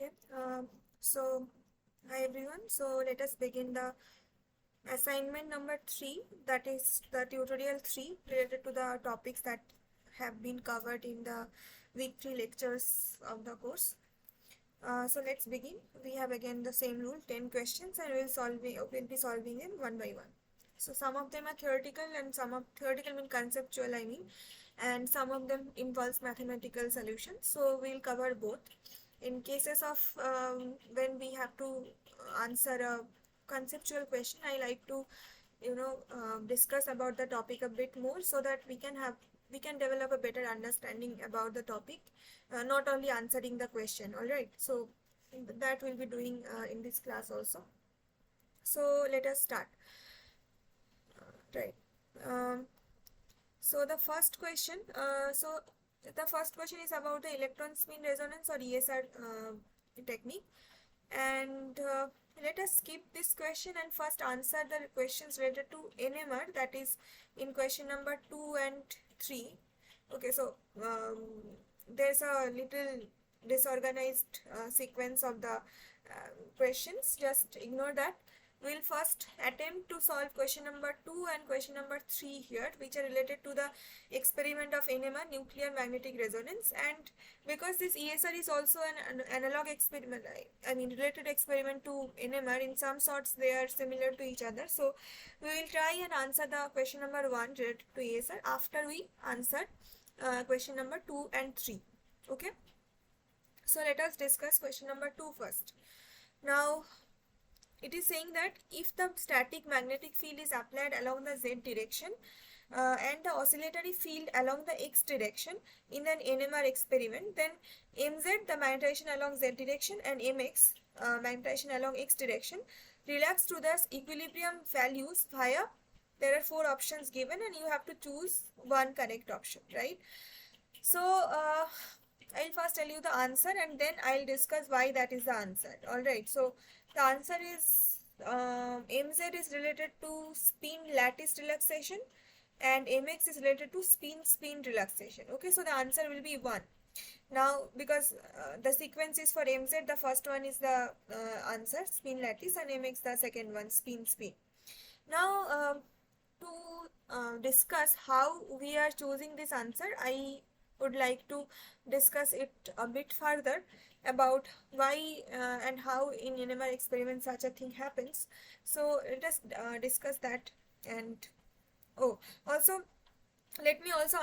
Okay, so hi everyone. So let us begin the assignment number 3, that is the tutorial 3 related to the topics that have been covered in the week 3 lectures of the course. So let's begin. We have again the same rule, 10 questions, and we'll be solving them one by one. So some of them are theoretical and some of theoretical mean conceptual, and some of them involves mathematical solutions. So we'll cover both. In cases of when we have to answer a conceptual question, I like to discuss about the topic a bit more so that we can develop a better understanding about the topic, not only answering the question. All right, so that we'll be doing in this class also. So let us start. Right. um, so the first question is about the electron spin resonance or ESR technique. And let us skip this question and first answer the questions related to NMR, that is in question number 2 and 3. Okay, so there's a little disorganized sequence of the questions, just ignore that. We'll first attempt to solve question number 2 and question number 3 here, which are related to the experiment of NMR, nuclear magnetic resonance. And because this ESR is also an analog experiment, related experiment to NMR, in some sorts they are similar to each other. So we will try and answer the question number 1 related to ESR after we answer question number 2 and 3. Okay, so let us discuss question number 2 first. Now it is saying that if the static magnetic field is applied along the z direction and the oscillatory field along the x direction in an NMR experiment, then mz, the magnetization along z direction, and mx, magnetization along x direction, relax to the equilibrium values via, there are 4 options given and you have to choose one correct option, right? So I'll first tell you the answer and then I'll discuss why that is the answer. Alright, so the answer is mz is related to spin lattice relaxation and mx is related to spin relaxation. Okay, so the answer will be 1. Now because the sequence is for mz, the first one is the answer, spin lattice, and mx the second one, spin. Now to discuss how we are choosing this answer, I would like to discuss it a bit further about why and how in NMR experiment such a thing happens. So let us discuss that. And also let me also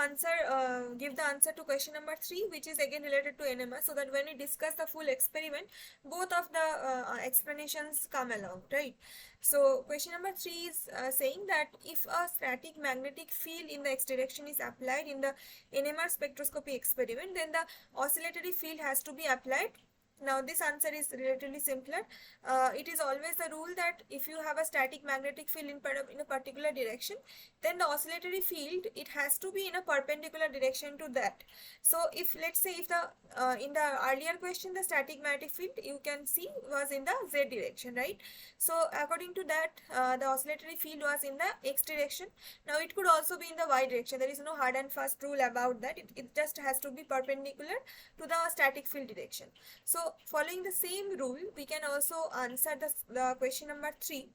give the answer to question number 3, which is again related to NMR, so that when we discuss the full experiment, both of the explanations come along, right? So question number 3 is saying that if a static magnetic field in the x direction is applied in the NMR spectroscopy experiment, then the oscillatory field has to be applied. Now this answer is relatively simpler. It is always the rule that if you have a static magnetic field in a particular direction, then the oscillatory field, it has to be in a perpendicular direction to that. So if, let's say, if the in the earlier question the static magnetic field you can see was in the z direction, right? So according to that the oscillatory field was in the x direction. Now it could also be in the y direction. There is no hard and fast rule about that. It just has to be perpendicular to the static field direction. So following the same rule, we can also answer the question number 3,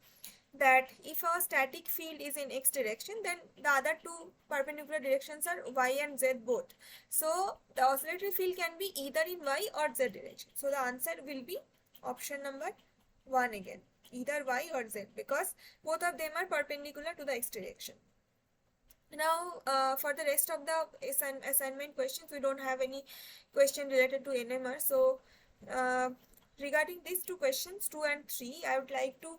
that if our static field is in x direction, then the other two perpendicular directions are y and z both. So the oscillatory field can be either in y or z direction. So the answer will be option number 1 again, either y or z, because both of them are perpendicular to the x direction. Now for the rest of the assignment questions, we don't have any question related to NMR. So regarding these two questions 2 and 3, I would like to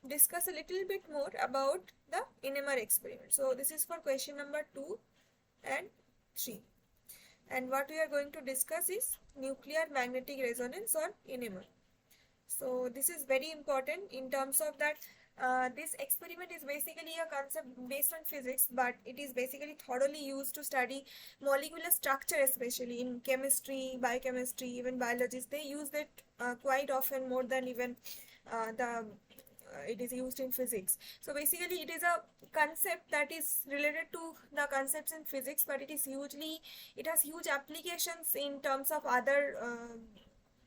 discuss a little bit more about the NMR experiment. So this is for question number 2 and 3, and what we are going to discuss is nuclear magnetic resonance or NMR. So this is very important in terms of that this experiment is basically a concept based on physics, but it is basically thoroughly used to study molecular structure, especially in chemistry, biochemistry, even biologists. They use it quite often, more than even it is used in physics. So basically it is a concept that is related to the concepts in physics, but it has huge applications in terms of other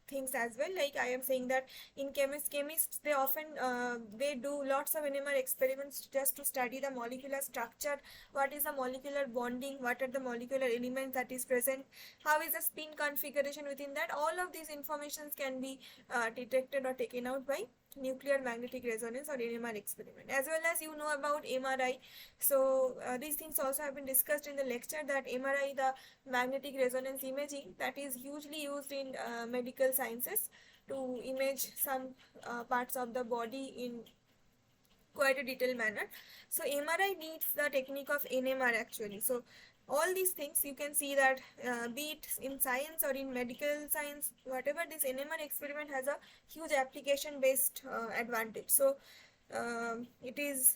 things as well. Like I am saying that in chemists they often they do lots of NMR experiments just to study the molecular structure, what is the molecular bonding, what are the molecular elements that is present, how is the spin configuration within that. All of these informations can be detected or taken out by nuclear magnetic resonance or NMR experiment. As well as you know about MRI. So these things also have been discussed in the lecture, that MRI, the magnetic resonance imaging, that is hugely used in medical sciences to image some parts of the body in quite a detailed manner. So MRI needs the technique of NMR actually. So all these things you can see that be it in science or in medical science, whatever, this NMR experiment has a huge application based advantage. So it is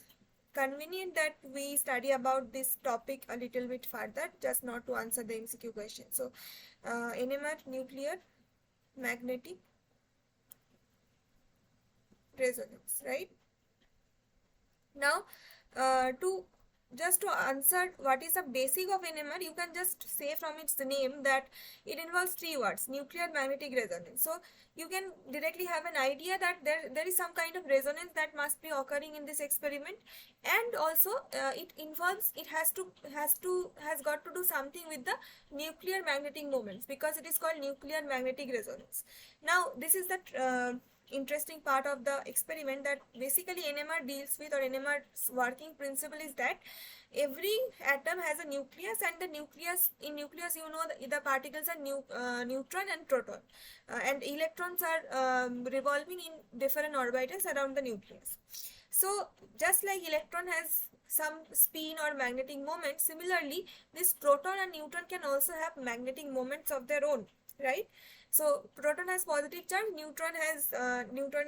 convenient that we study about this topic a little bit further, just not to answer the MCQ question. So NMR, nuclear magnetic resonance, right? Now to just to answer what is the basic of NMR, you can just say from its name that it involves three words: nuclear magnetic resonance. So you can directly have an idea that there is some kind of resonance that must be occurring in this experiment, and also it has got to do something with the nuclear magnetic moments, because it is called nuclear magnetic resonance. Now this is the interesting part of the experiment, that basically NMR deals with, or NMR's working principle is that every atom has a nucleus, and the nucleus, in nucleus you know the particles are neutron and proton, and electrons are revolving in different orbitals around the nucleus. So just like electron has some spin or magnetic moment, similarly this proton and neutron can also have magnetic moments of their own, right? So proton has positive charge, neutron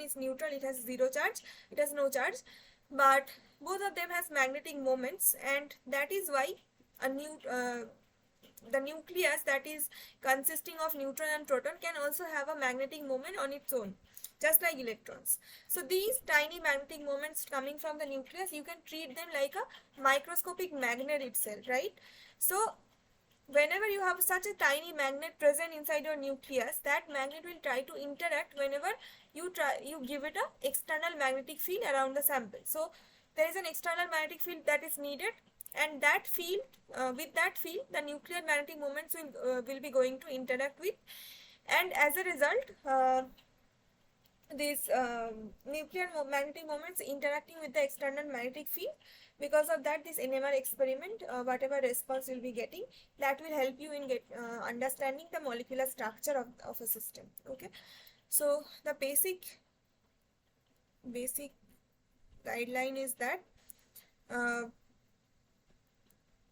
is neutral, it has zero charge, it has no charge, but both of them has magnetic moments, and that is why the nucleus, that is consisting of neutron and proton, can also have a magnetic moment on its own, just like electrons. So these tiny magnetic moments coming from the nucleus, you can treat them like a microscopic magnet itself, right? So whenever you have such a tiny magnet present inside your nucleus, that magnet will try to interact whenever you give it a external magnetic field around the sample. So there is an external magnetic field that is needed, and that field, with that field, the nuclear magnetic moments will be going to interact with, and as a result, these nuclear magnetic moments interacting with the external magnetic field. Because of that, this NMR experiment, whatever response you'll be getting, that will help you in understanding the molecular structure of a system. Okay, so the basic guideline is that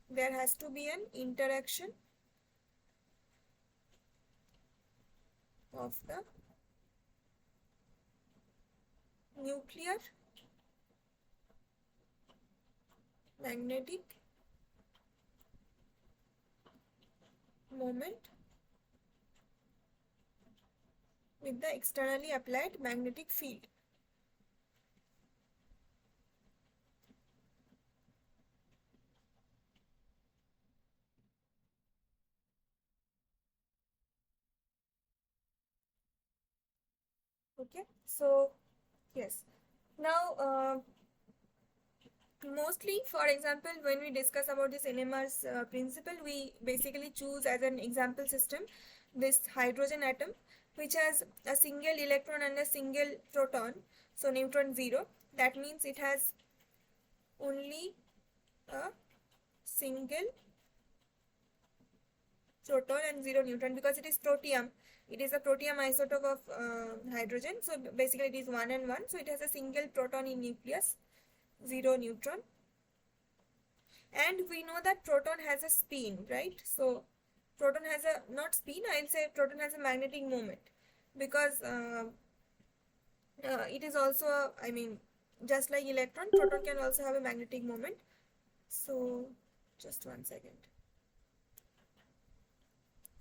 there has to be an interaction of the nuclear magnetic moment with the externally applied magnetic field. Okay, so yes, now mostly, for example, when we discuss about this NMR's principle, we basically choose as an example system this hydrogen atom, which has a single electron and a single proton, so neutron 0. That means it has only a single proton and 0 neutron, because it is protium. It is a protium isotope of hydrogen, so basically it is 1 and 1, so it has a single proton in nucleus, 0 neutron. And we know that proton has a spin, right? So proton has a, not spin, I'll say proton has a magnetic moment, because it is also, I mean, just like electron, proton can also have a magnetic moment. So just 1 second.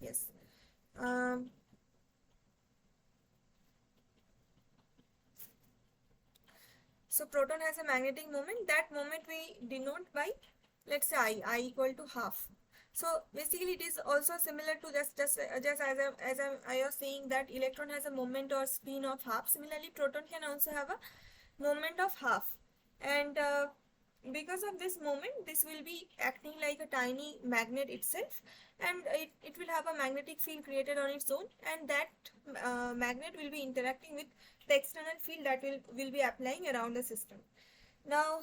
Yes. So proton has a magnetic moment. That moment we denote by, let's say I equal to half. So basically it is also similar to just I was saying that electron has a moment or spin of half. Similarly proton can also have a moment of half, and because of this moment this will be acting like a tiny magnet itself, and it will have a magnetic field created on its own, and that magnet will be interacting with the external field that will be applying around the system. Now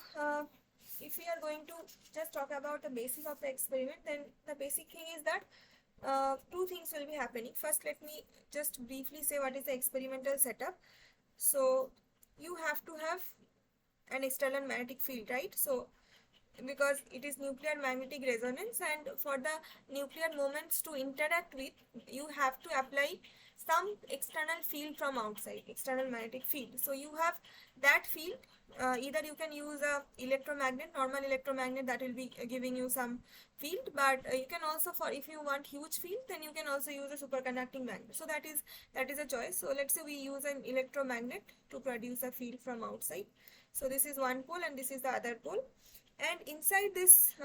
if we are going to just talk about the basis of the experiment, then the basic thing is that two things will be happening. First, let me just briefly say what is the experimental setup. So you have to have an external magnetic field, right? So because it is nuclear magnetic resonance, and for the nuclear moments to interact with, you have to apply some external field from outside, external magnetic field. So you have that field, either you can use a electromagnet, normal electromagnet, that will be giving you some field, but you can also, for if you want huge field, then you can also use a superconducting magnet. So that is a choice. So let's say we use an electromagnet to produce a field from outside. So this is one pole and this is the other pole, and inside this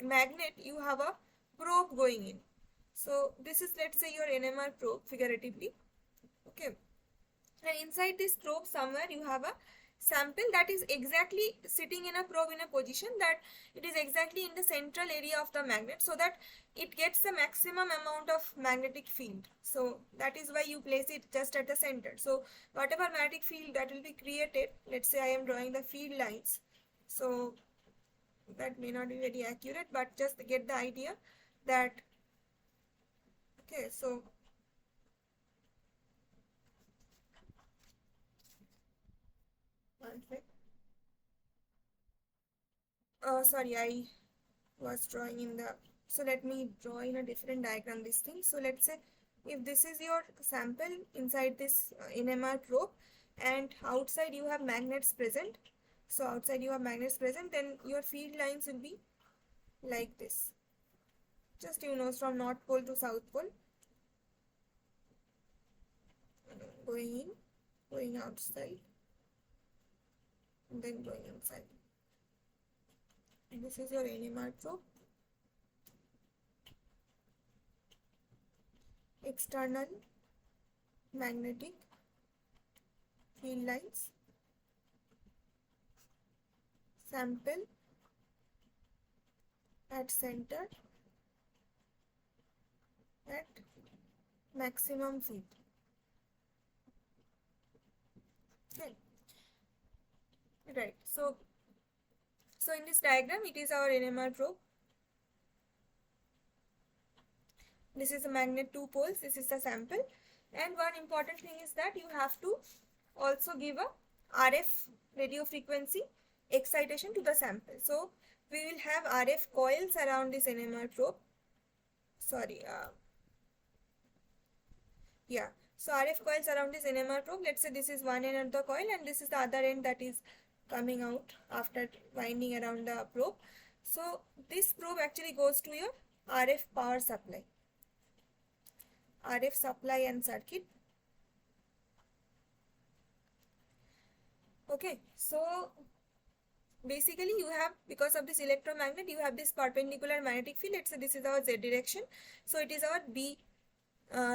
magnet you have a probe going in. So this is, let's say, your NMR probe figuratively. Okay, and inside this probe somewhere you have a sample that is exactly sitting in a probe in a position that it is exactly in the central area of the magnet, so that it gets the maximum amount of magnetic field. So that is why you place it just at the center. So whatever magnetic field that will be created, let's say I am drawing the field lines, so that may not be very accurate, but just get the idea that, okay, so one sec. Sorry, I was drawing in the, so let me draw in a different diagram this thing. So let's say if this is your sample inside this NMR probe, and outside you have magnets present, so outside you have magnets present, then your field lines will be like this, just from north pole to south pole, going in, going outside, and then going inside. And this is your NMR probe. External magnetic field lines, sample at center at maximum field. Okay, right. So in this diagram it is our NMR probe. This is a magnet, 2 poles, this is the sample, and one important thing is that you have to also give a RF radio frequency excitation to the sample. So we will have RF coils around this NMR probe. Sorry, yeah. So RF coils around this NMR probe. Let's say this is one end of the coil and this is the other end that is coming out after winding around the probe. So this probe actually goes to your RF power supply, RF supply and circuit. Okay, so basically you have, because of this electromagnet, you have this perpendicular magnetic field. Let's say this is our Z direction, so it is our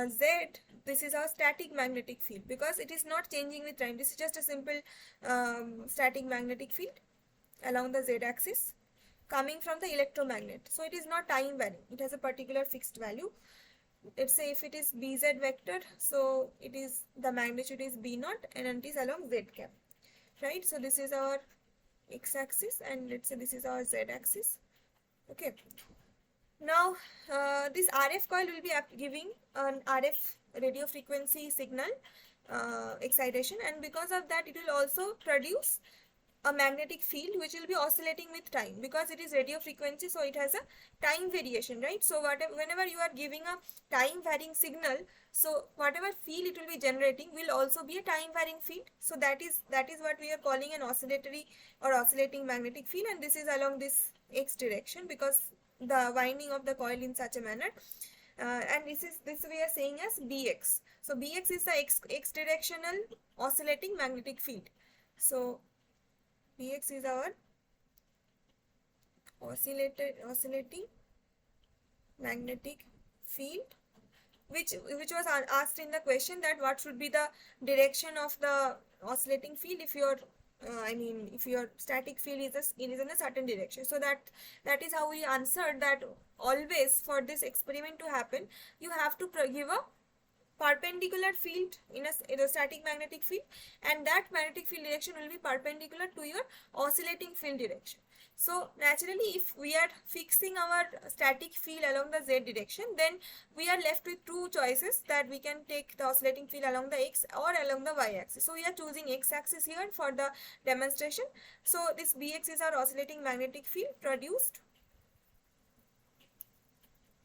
Z, this is our static magnetic field, because it is not changing with time. This is just a simple static magnetic field along the Z axis coming from the electromagnet. So it is not time varying, it has a particular fixed value. Let's say if it is Bz vector, so it is, the magnitude is B naught and it is along Z cap, right? So this is our X axis and let's say this is our Z axis. Okay, now this RF coil will be giving an RF radio frequency signal excitation, and because of that it will also produce a magnetic field which will be oscillating with time, because it is radio frequency, so it has a time variation, right? So whenever you are giving a time varying signal, so whatever field it will be generating will also be a time varying field. So that is what we are calling an oscillatory or oscillating magnetic field, and this is along this X direction because the winding of the coil in such a manner, and this we are saying as Bx. So Bx is the X directional oscillating magnetic field. So Bx is our oscillating magnetic field, which was asked in the question that what should be the direction of the oscillating field if your if your static field is in a certain direction. So that is how we answered that always for this experiment to happen, you have to give a perpendicular field in a static magnetic field, and that magnetic field direction will be perpendicular to your oscillating field direction. So naturally, if we are fixing our static field along the z direction, then we are left with two choices, that we can take the oscillating field along the x or along the y axis. So we are choosing x axis here for the demonstration. So this Bx is our oscillating magnetic field produced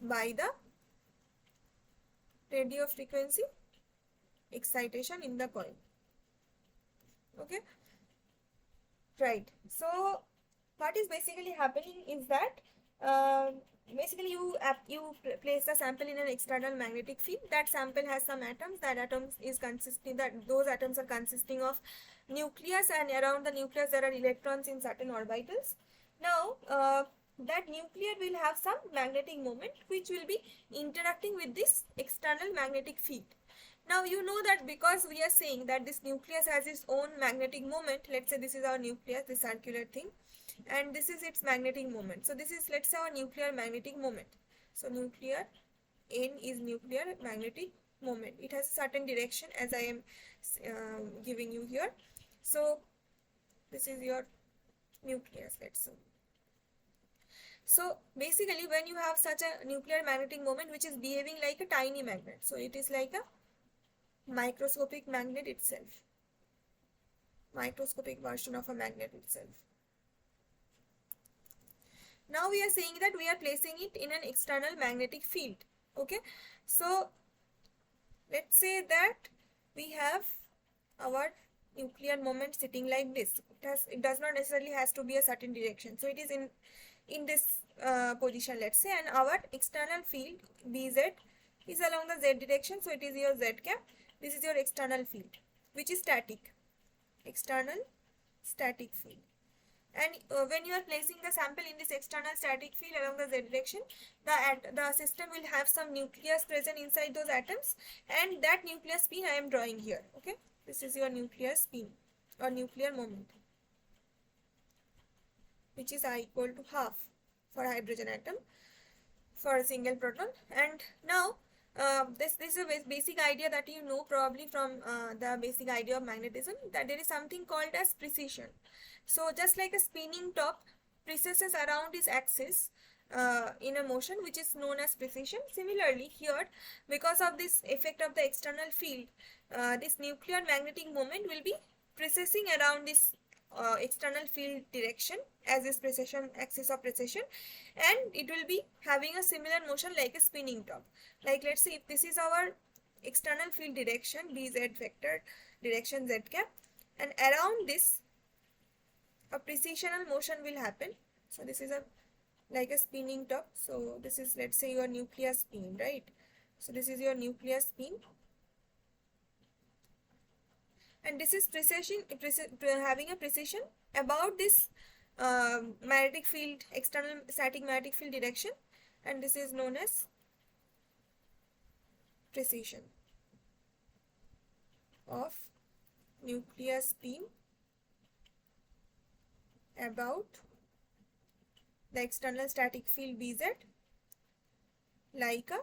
by the radio frequency excitation in the coil. Okay, right. So what is basically happening is that basically you place the sample in an external magnetic field. That sample has some atoms. Those atoms are consisting of nucleus, and around the nucleus there are electrons in certain orbitals. Now that nucleus will have some magnetic moment which will be interacting with this external magnetic field. Now you know that because we are saying that this nucleus has its own magnetic moment. Let's say this is our nucleus, this circular thing, and this is its magnetic moment. So this is, let's say, our nuclear magnetic moment. So nuclear N is nuclear magnetic moment. It has a certain direction as I am giving you here. So this is your nucleus, let's say. So basically when you have such a nuclear magnetic moment which is behaving like a tiny magnet, so it is like a microscopic magnet itself, microscopic version of a magnet itself. Now we are saying that we are placing it in an external magnetic field. Okay, so let's say that we have our nuclear moment sitting like this. It does not necessarily has to be a certain direction. So it is in this position, let's say, and our external field Bz is along the z direction. So it is your z cap. This is your external field, which is static, external static field. And when you are placing the sample in this external static field along the z direction, the system will have some nucleus present inside those atoms, and that nucleus spin I am drawing here. Okay, this is your nucleus spin or nuclear moment, which is I equal to half for hydrogen atom for a single proton. And now this is a basic idea that you know probably from the basic idea of magnetism, that there is something called as precession. So just like a spinning top precesses around its axis in a motion which is known as precession, similarly here, because of this effect of the external field, this nuclear magnetic moment will be precessing around this external field direction as this precession, axis of precession, and it will be having a similar motion like a spinning top. Like let's say if this is our external field direction, Bz vector direction z cap, and around this a precessional motion will happen. So this is like a spinning top. So this is, let's say, your nucleus spin, right? So this is your nucleus spin, and this is having a precession about this magnetic field, external static magnetic field direction, and this is known as precession of nucleus spin about the external static field Bz like a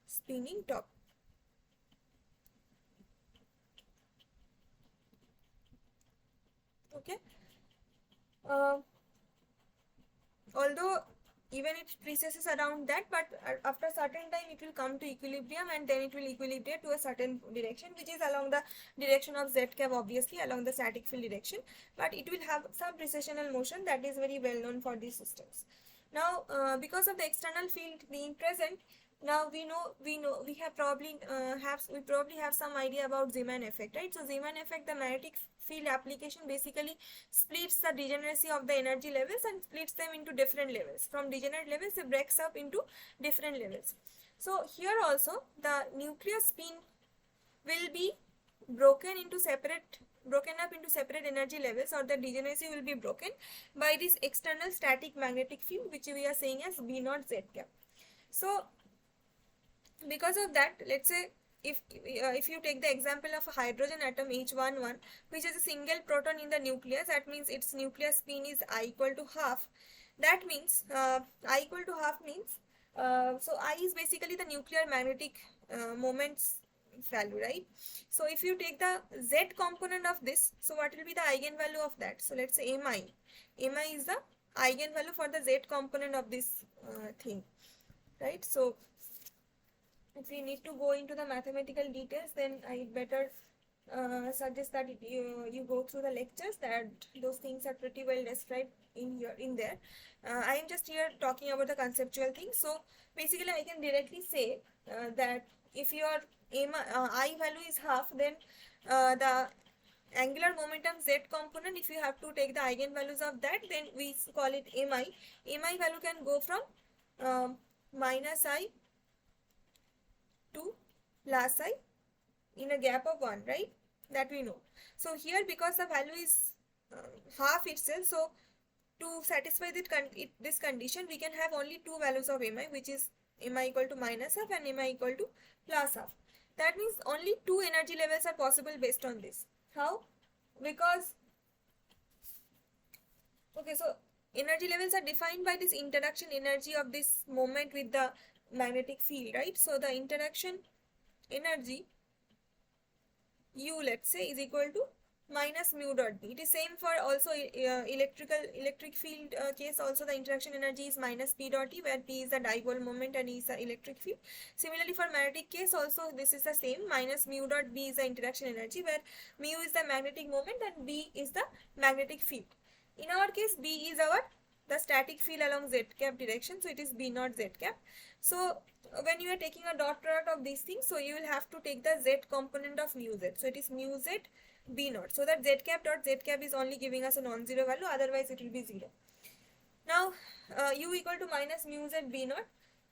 spinning top. Okay, although even it precesses around that, but after a certain time it will come to equilibrium, and then it will equilibrate to a certain direction which is along the direction of z cap, obviously along the static field direction, but it will have some precessional motion that is very well known for these systems. Now because of the external field being present, now we probably have some idea about Zeeman effect, right? So Zeeman effect, the magnetic field application basically splits the degeneracy of the energy levels and splits them into different levels. From degenerate levels it breaks up into different levels. So here also the nucleus spin will be broken into separate broken up into separate energy levels, or the degeneracy will be broken by this external static magnetic field, which we are saying as B naught Z cap. So because of that, let's say if you take the example of a hydrogen atom H11, which is a single proton in the nucleus, that means its nuclear spin is I equal to half. That means I equal to half means so I is basically the nuclear magnetic moments value, right? So if you take the Z component of this, so what will be the eigenvalue of that? So let's say mi is the eigenvalue for the Z component of this thing, right? So if we need to go into the mathematical details, then I better suggest that you go through the lectures, that those things are pretty well described in there. I am just here talking about the conceptual things. So basically I can directly say that if your I value is half, then the angular momentum Z component, if you have to take the eigenvalues of that, then we call it mi. Mi value can go from minus I to plus I in a gap of 1, right? That we know. So here, because the value is half itself, so to satisfy this condition, we can have only two values of mi, which is mi equal to minus half and mi equal to plus half. That means only two energy levels are possible based on this. How? Because, okay, so energy levels are defined by this interaction energy of this moment with the magnetic field, right? So the interaction energy U, let's say, is equal to minus mu dot B. It is same for also electric field case. Also the interaction energy is minus P dot E, where P is the dipole moment and E is the electric field. Similarly for magnetic case also this is the same. Minus mu dot B is the interaction energy, where mu is the magnetic moment and B is the magnetic field. In our case, B is the static field along Z cap direction, so it is B naught Z cap. So when you are taking a dot product of these things, so you will have to take the Z component of mu Z. So it is mu Z B naught. So that Z cap dot Z cap is only giving us a non-zero value, otherwise it will be 0. Now U equal to minus mu Z B naught.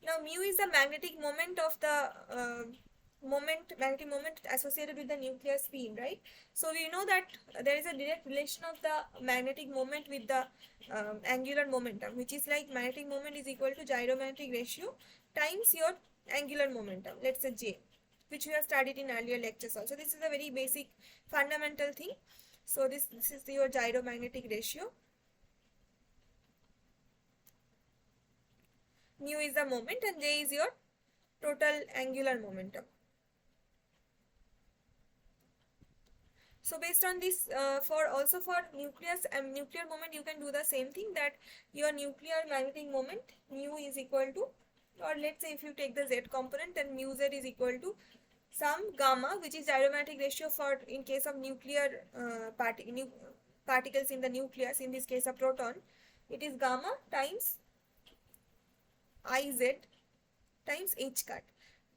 Now mu is the magnetic moment of the magnetic moment associated with the nuclear spin, right? So we know that there is a direct relation of the magnetic moment with the angular momentum, which is like magnetic moment is equal to gyromagnetic ratio times your angular momentum, let's say J, which we have studied in earlier lectures also. This is a very basic fundamental thing. So this is your gyromagnetic ratio. Mu is the moment and J is your total angular momentum. So based on this, for nucleus and nuclear moment, you can do the same thing, that your nuclear magnetic moment mu is equal to, or let's say if you take the Z component, then mu Z is equal to some gamma, which is gyromagnetic ratio for in case of nuclear particles in the nucleus, in this case a proton, it is gamma times Iz times h cut.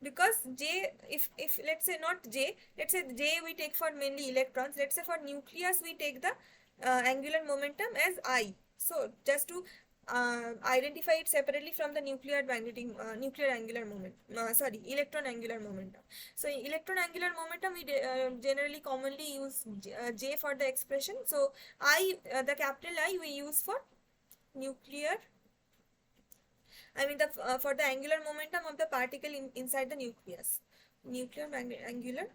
Because J, if let's say not J, let's say J we take for mainly electrons, let's say for nucleus we take the angular momentum as I. So just to identify it separately from the nuclear angular moment, electron angular momentum. So electron angular momentum we generally commonly use J for the expression. So I, the capital I, we use for nuclear, for the angular momentum of the particle inside the nucleus. Nuclear angular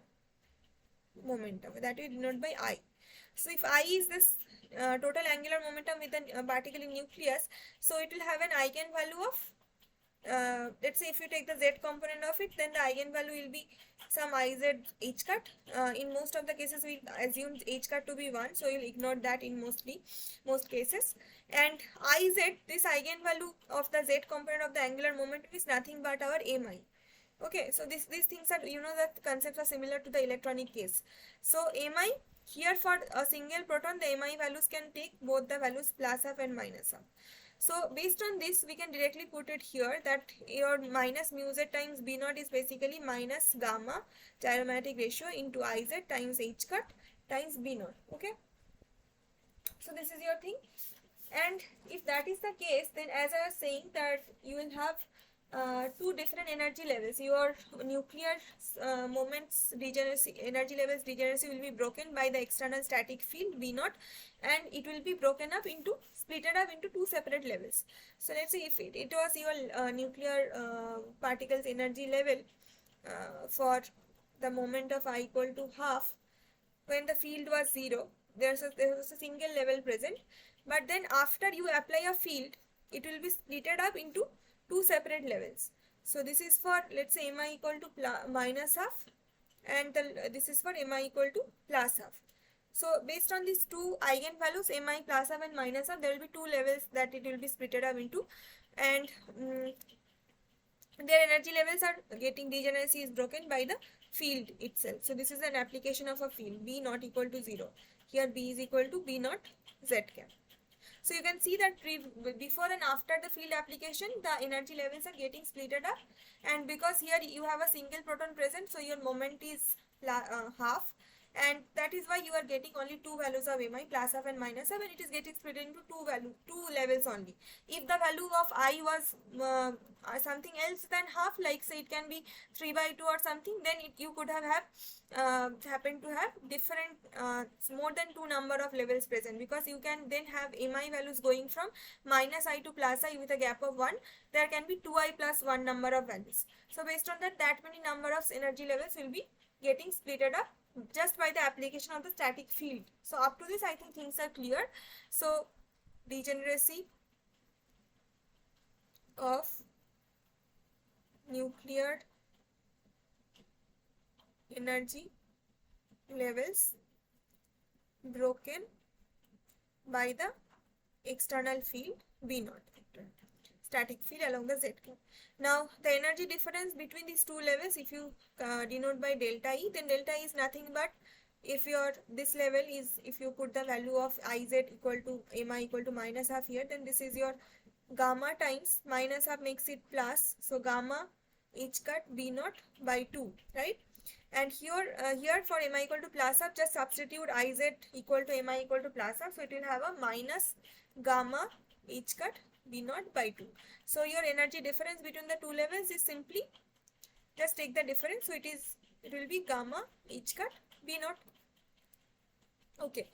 momentum, that we denote by I. So if I is this total angular momentum with the particle in nucleus, so it will have an eigenvalue of, let's say if you take the Z component of it, then the eigenvalue will be some Iz h cut. In most of the cases we assume h cut to be 1, so you will ignore that in most cases. And Iz, this eigenvalue of the Z component of the angular momentum, is nothing but our mi. Okay, so these things are, you know, that concepts are similar to the electronic case. So mi, here for a single proton, the mi values can take both the values plus half and minus half. So based on this, we can directly put it here that your minus mu Z times B naught is basically minus gamma gyromagnetic ratio into Iz times h cut times B naught. Okay, so this is your thing. And if that is the case, then as I was saying, that you will have two different energy levels. Your nuclear moments degeneracy, energy levels degeneracy will be broken by the external static field V naught, and it will be broken up into, splitted up into two separate levels. So let's say if it was your nuclear particles energy level for the moment of I equal to half, when the field was 0, there was a single level present, but then after you apply a field, it will be splitted up into two separate levels. So this is for, let's say, mi equal to minus half, and this is for mi equal to plus half. So based on these two eigenvalues, mi plus half and minus half, there will be two levels that it will be splitted up into, and their energy levels are getting, degeneracy is broken by the field itself. So this is an application of a field, B not equal to 0. Here B is equal to B naught Z cap. So you can see that before and after the field application, the energy levels are getting splitted up, and because here you have a single proton present, so your moment is half, and that is why you are getting only two values of mi, plus half and minus half, and it is getting split into two levels only. If the value of I was something else than half, like say it can be 3 by 2 or something, then you could have happened to have different more than two number of levels present, because you can then have mi values going from minus I to plus I with a gap of 1. There can be 2i plus 1 number of values. So based on that many number of energy levels will be getting splitted up just by the application of the static field. So up to this I think things are clear. So degeneracy of nuclear energy levels broken by the external field V naught, static field along the Z cap. Now the energy difference between these two levels, if you denote by delta E, then delta E is nothing but, if your this level is, if you put the value of Iz equal to mi equal to minus half here, then this is your gamma times minus half makes it plus, so gamma h cut B naught by 2, right? And here for mi equal to plus half, just substitute Iz equal to mi equal to plus half, so it will have a minus gamma h cut B naught by 2. So your energy difference between the two levels is simply, just take the difference, so it will be gamma h cut B naught. Okay.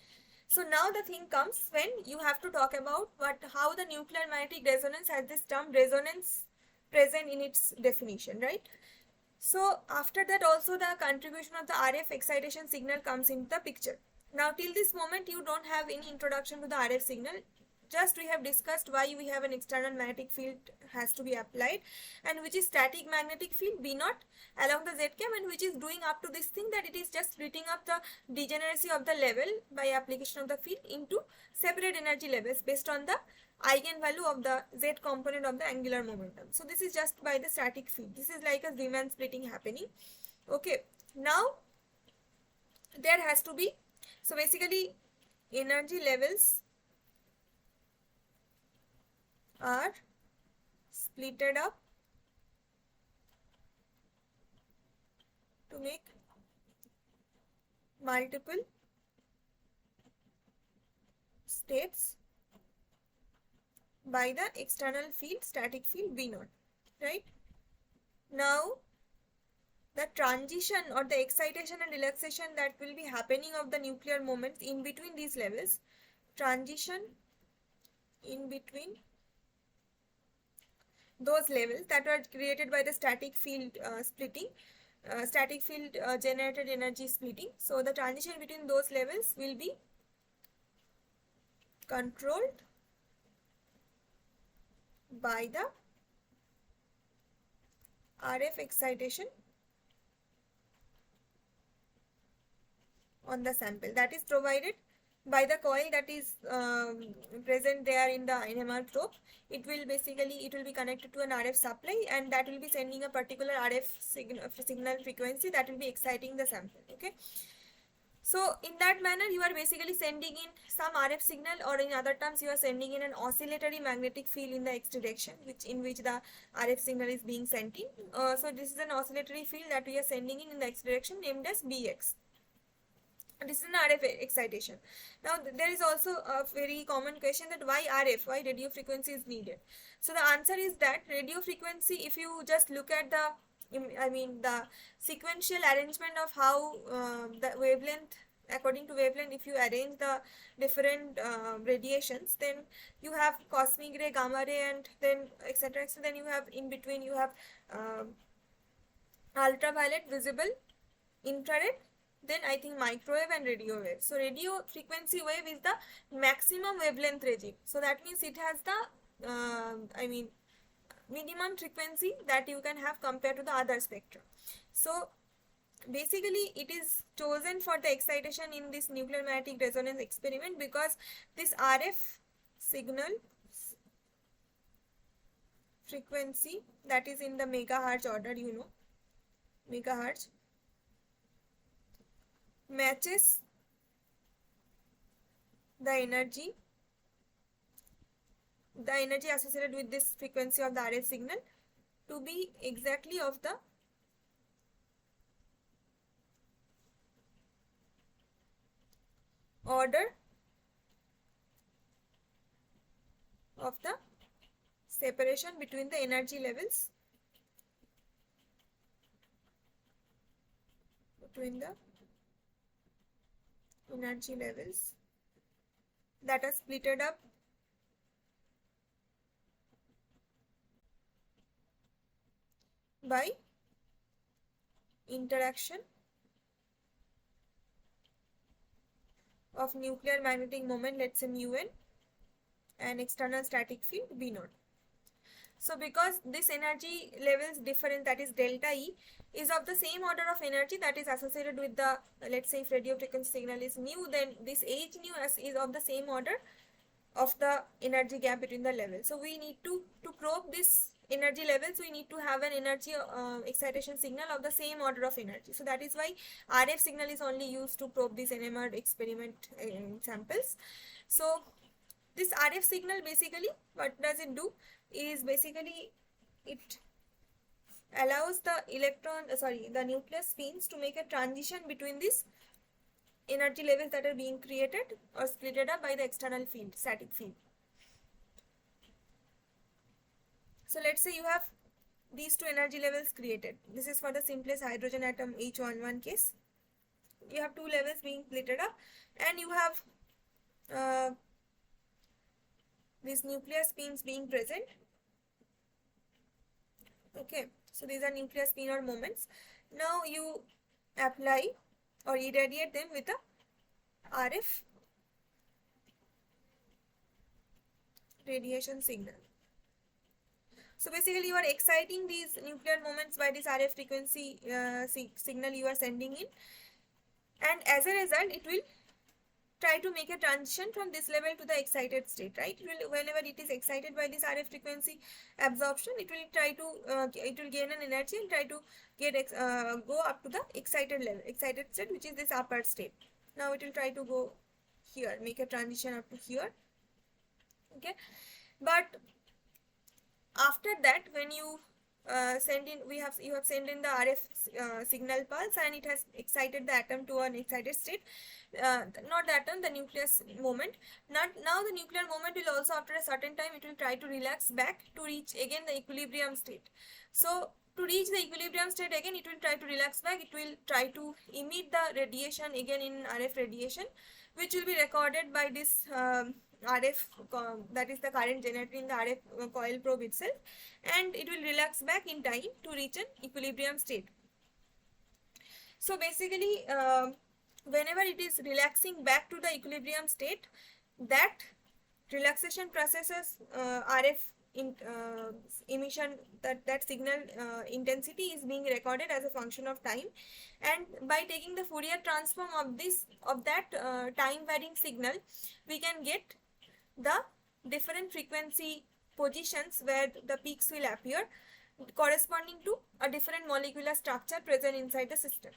So now the thing comes when you have to talk about how the nuclear magnetic resonance has this term resonance present in its definition, right? So after that also the contribution of the RF excitation signal comes into the picture. Now till this moment you don't have any introduction to the RF signal. Just we have discussed why we have an external magnetic field has to be applied, and which is static magnetic field B naught along the Z cap, and which is doing up to this thing that it is just splitting up the degeneracy of the level by application of the field into separate energy levels based on the eigenvalue of the Z component of the angular momentum. So this is just by the static field. This is like a Zeeman splitting happening. Okay. Now there has to be, so basically energy levels are splitted up to make multiple states by the external field, static field B naught, right? Now the transition or the excitation and relaxation that will be happening of the nuclear moments in between these levels, transition in between those levels that are created by the static field splitting, static field generated energy splitting. So the transition between those levels will be controlled by the RF excitation on the sample, that is provided by the coil that is present there in the NMR probe. It will be connected to an RF supply, and that will be sending a particular RF signal frequency that will be exciting the sample. Okay. So in that manner you are basically sending in some RF signal, or in other terms you are sending in an oscillatory magnetic field in the x direction, in which the RF signal is being sent in. So this is an oscillatory field that we are sending in the x direction, named as Bx. This is an RF excitation. Now there is also a very common question that why RF, why radio frequency is needed. So the answer is that radio frequency, if you just look at the the sequential arrangement of how the wavelength, according to wavelength, if you arrange the different radiations, then you have cosmic ray, gamma ray, and then etc, etc. Then you have in between, you have ultraviolet, visible, infrared, then I think microwave and radio wave. So radio frequency wave is the maximum wavelength regime. So that means it has the minimum frequency that you can have compared to the other spectrum. So basically it is chosen for the excitation in this nuclear magnetic resonance experiment because this RF signal frequency, that is in the megahertz order, you know, megahertz, matches the energy associated with this frequency of the RF signal to be exactly of the order of the separation between the energy levels that are splitted up by interaction of nuclear magnetic moment, let's say mu(n), and external static field V0. So because this energy levels difference, that is delta E, is of the same order of energy that is associated with the, let's say if radio frequency signal is nu, then this h nu is of the same order of the energy gap between the levels. So we need to probe this energy levels, we need to have an energy excitation signal of the same order of energy. So that is why RF signal is only used to probe this NMR experiment samples. So this RF signal, basically what does it do is basically it allows the the nucleus spins to make a transition between these energy levels that are being created or splitted up by the external field, static field. So let's say you have these two energy levels created. This is for the simplest hydrogen atom H11 case. You have two levels being splitted up and you have these nuclear spins being present. Okay, so these are nuclear spin or moments. Now you apply or irradiate them with a RF radiation signal. So basically you are exciting these nuclear moments by this RF frequency signal you are sending in, and as a result it will try to make a transition from this level to the excited state, right? Whenever it is excited by this RF frequency absorption, it will try to it will gain an energy and try to get go up to the excited state, which is this upper state. Now it will try to go here, make a transition up to here. Okay, but after that, when you send in, you have sent in the RF signal pulse and it has excited the atom to an excited state. Not the atom, the nucleus moment. Now the nuclear moment will also, after a certain time, it will try to relax back to reach again the equilibrium state. So to reach the equilibrium state again, it will try to relax back. It will try to emit the radiation again in RF radiation, which will be recorded by this RF, that is the current generated in the RF coil probe itself, and it will relax back in time to reach an equilibrium state. So basically whenever it is relaxing back to the equilibrium state, that relaxation processes RF emission, that signal intensity is being recorded as a function of time, and by taking the Fourier transform of that time varying signal, we can get the different frequency positions where the peaks will appear corresponding to a different molecular structure present inside the system.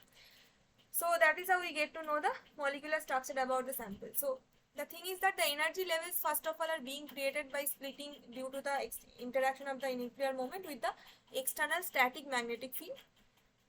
So that is how we get to know the molecular structure about the sample. So the thing is that the energy levels first of all are being created by splitting due to the interaction of the nuclear moment with the external static magnetic field.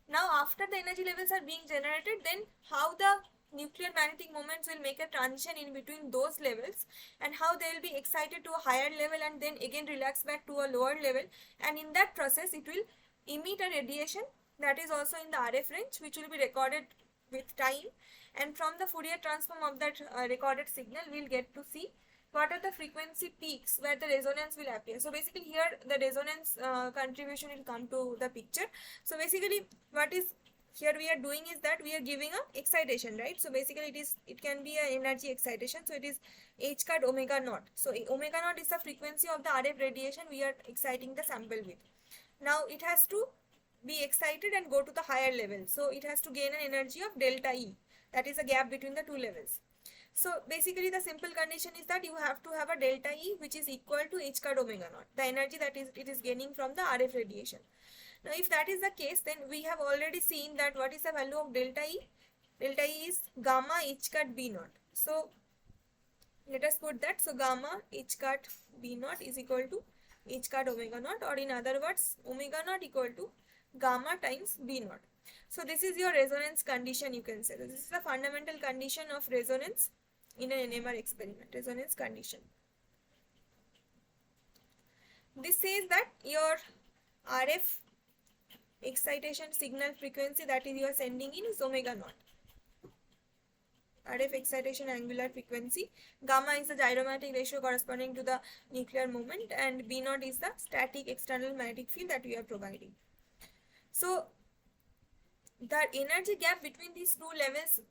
Now after the energy levels are being generated, then how the nuclear magnetic moments will make a transition in between those levels, and how they will be excited to a higher level and then again relax back to a lower level, and in that process it will emit a radiation that is also in the RF range, which will be recorded with time, and from the Fourier transform of that recorded signal we'll get to see what are the frequency peaks where the resonance will appear. So basically here the resonance contribution will come to the picture. So basically what is here we are doing is that we are giving a excitation, right? So basically it can be a energy excitation. So it is h cut omega naught. So omega naught is the frequency of the RF radiation we are exciting the sample with. Now it has to be excited and go to the higher level. So it has to gain an energy of delta E. That is a gap between the two levels. So basically the simple condition is that you have to have a delta E which is equal to h cut omega naught, the energy that it is gaining from the RF radiation. Now if that is the case, then we have already seen that what is the value of delta E? Delta E is gamma h cut B naught. So let us put that. So gamma h cut B naught is equal to h cut omega naught, or in other words omega naught equal to gamma times B naught. So this is your resonance condition, you can say. This is the fundamental condition of resonance in an NMR experiment, resonance condition. This says that your RF excitation signal frequency that is you are sending in is omega naught. RF excitation angular frequency. Gamma is the gyromagnetic ratio corresponding to the nuclear moment, and B naught is the static external magnetic field that we are providing. So the energy gap between these two levels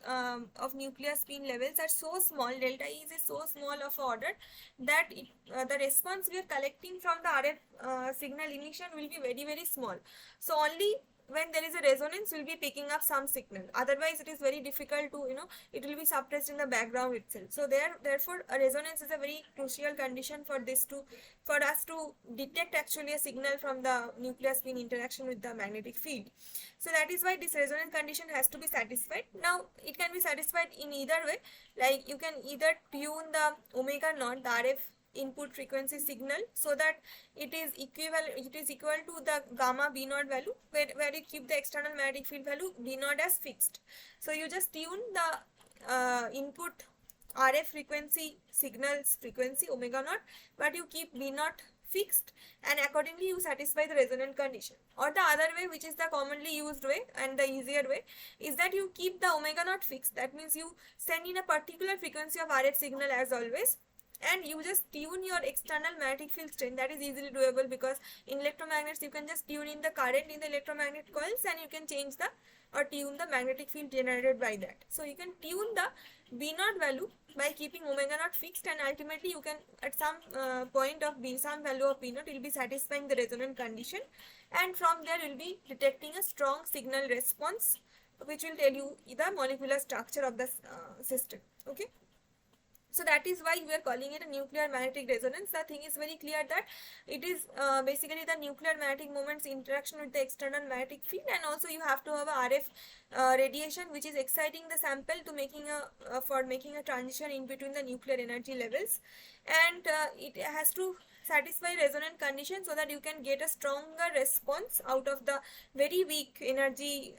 of nuclear spin levels are so small, delta E is so small of order, that the response we are collecting from the RF signal emission will be very, very small. So only when there is a resonance we'll be picking up some signal, otherwise it is very difficult to, it will be suppressed in the background itself. So therefore a resonance is a very crucial condition for us to detect actually a signal from the nuclear spin interaction with the magnetic field. So that is why this resonance condition has to be satisfied. Now it can be satisfied in either way, like you can either tune the omega naught, the RF input frequency signal, so that it is equal to the gamma B naught value, where you keep the external magnetic field value B naught as fixed. So you just tune the input RF frequency signals frequency omega naught, but you keep B naught fixed, and accordingly you satisfy the resonant condition. Or the other way, which is the commonly used way and the easier way, is that you keep the omega naught fixed. That means you send in a particular frequency of RF signal as always, and you just tune your external magnetic field strength. That is easily doable, because in electromagnets you can just tune in the current in the electromagnet coils, and you can change or tune the magnetic field generated by that. So you can tune the B naught value by keeping omega naught fixed, and ultimately you can at some point of some value of B naught will be satisfying the resonant condition, and from there you will be detecting a strong signal response which will tell you the molecular structure of the system. Okay. So that is why we are calling it a nuclear magnetic resonance. The thing is very clear that it is basically the nuclear magnetic moments interaction with the external magnetic field, and also you have to have a RF radiation which is exciting the sample to making a transition in between the nuclear energy levels, and it has to satisfy resonant condition so that you can get a stronger response out of the very weak energy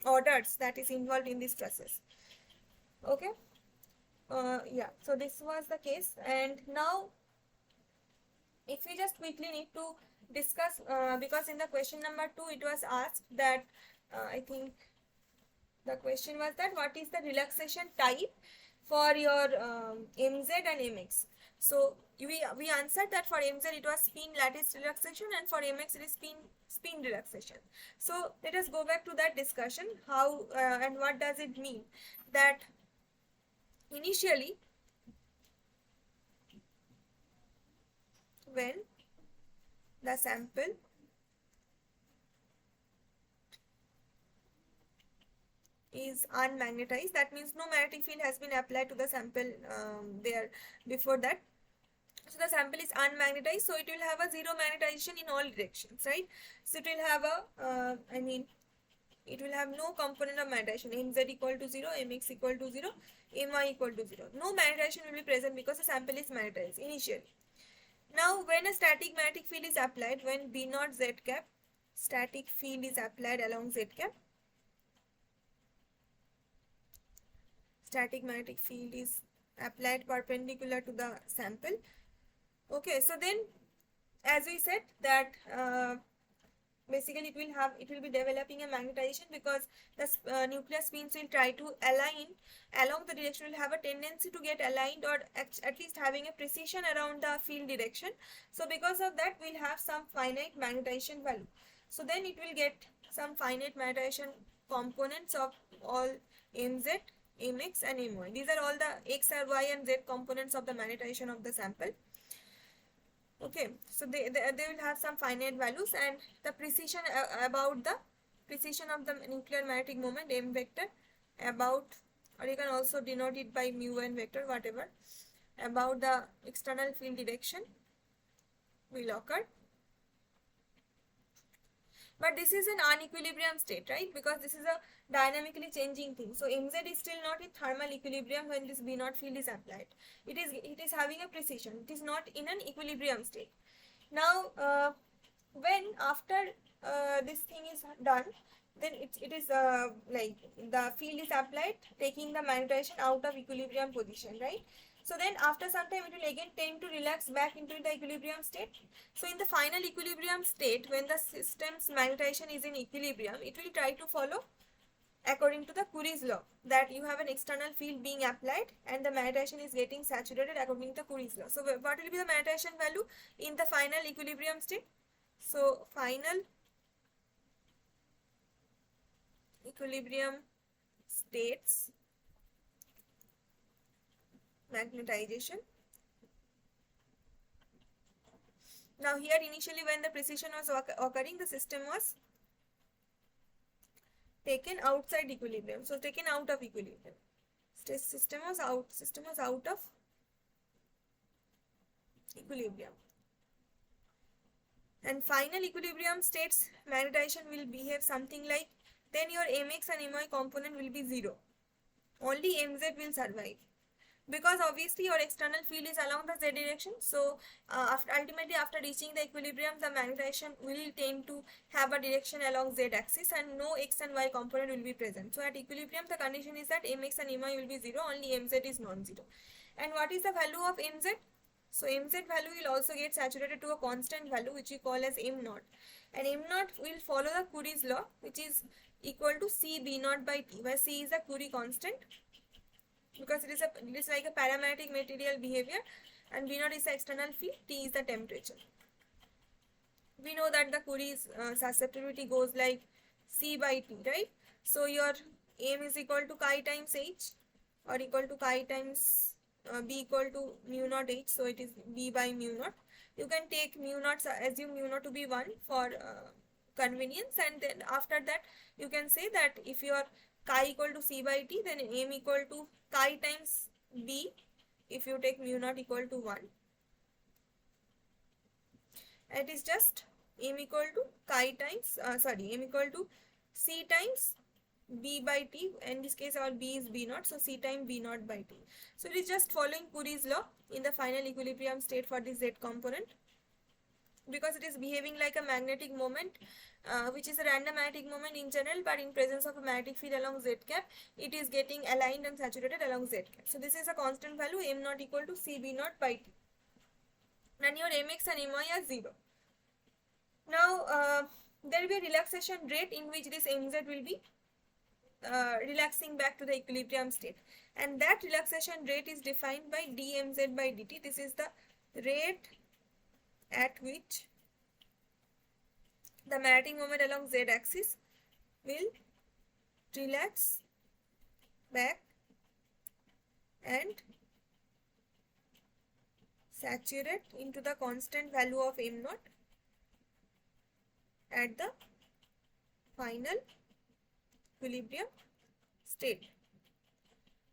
orders that is involved in this process. Okay. Yeah, so this was the case, and now if we just quickly need to discuss, because in the question number 2 it was asked that I think the question was that what is the relaxation type for your MZ and MX. So we answered that for MZ it was spin lattice relaxation, and for MX it is spin relaxation. So let us go back to that discussion, how and what does it mean that initially when the sample is unmagnetized, that means no magnetic field has been applied to the sample there before that. So the sample is unmagnetized, so it will have a zero magnetization in all directions, right? So it will have a it will have no component of magnetization. MZ equal to 0, MX equal to 0, My equal to 0. No magnetization will be present because the sample is magnetized initially. Now when a static magnetic field is applied, when B naught Z cap, static field is applied along Z cap, static magnetic field is applied perpendicular to the sample. Okay, so then as we said that basically it will be developing a magnetization, because the nuclear spins will try to align along the direction, will have a tendency to get aligned, or at least having a precision around the field direction. So because of that we'll have some finite magnetization value. So then it will get some finite magnetization components of all mz, mx and my. These are all the x or y and z components of the magnetization of the sample. Okay, so they will have some finite values, and the precision about the precision of the nuclear magnetic moment m vector about, or you can also denote it by mu n vector, whatever, about the external field direction will occur. But this is an unequilibrium state, right? Because this is a dynamically changing thing. So mz is still not in thermal equilibrium when this B naught field is applied. It is having a precision. It is not in an equilibrium state. Now, when after this thing is done, then it is like the field is applied, taking the magnetization out of equilibrium position, right? So then after some time it will again tend to relax back into the equilibrium state. So in the final equilibrium state, when the system's magnetization is in equilibrium, it will try to follow according to the Curie's law, that you have an external field being applied and the magnetization is getting saturated according to the Curie's law. So what will be the magnetization value in the final equilibrium state? So final equilibrium states magnetization. Now here initially when the precision was occurring, the system was taken outside equilibrium, so taken out of equilibrium. System was out of equilibrium. And final equilibrium states magnetization will behave something like, then your mx and my component will be 0. Only mz will survive, because obviously your external field is along the z direction. So ultimately after reaching the equilibrium, the magnetization will tend to have a direction along z axis and no x and y component will be present. So at equilibrium the condition is that mx and my will be 0, only mz is non-zero. And what is the value of mz? So mz value will also get saturated to a constant value which we call as m naught, and m naught will follow the Curie's law, which is equal to c b naught by t, where c is the Curie constant, because it is like a paramagnetic material behavior, and B naught is the external field, T is the temperature. We know that the Curie's susceptibility goes like C by T, right? So your M is equal to chi times H, or equal to chi times B equal to mu naught H, so it is B by mu naught. You can take mu naught, assume mu naught to be 1 for convenience, and then after that you can say that if your chi equal to C by T, then M equal to chi times B if you take mu naught equal to 1. It is just M equal to chi times, M equal to C times B by T. In this case our B is B naught, so C times B naught by T. So it is just following Curie's law in the final equilibrium state for the Z component, because it is behaving like a magnetic moment, which is a random magnetic moment in general, but in presence of a magnetic field along z cap, it is getting aligned and saturated along z cap. So this is a constant value, m naught equal to c b naught by t. And your mx and my are 0. Now there will be a relaxation rate in which this mz will be relaxing back to the equilibrium state, and that relaxation rate is defined by dmz by dt. This is the rate at which the magnetic moment along z axis will relax back and saturate into the constant value of m naught at the final equilibrium state.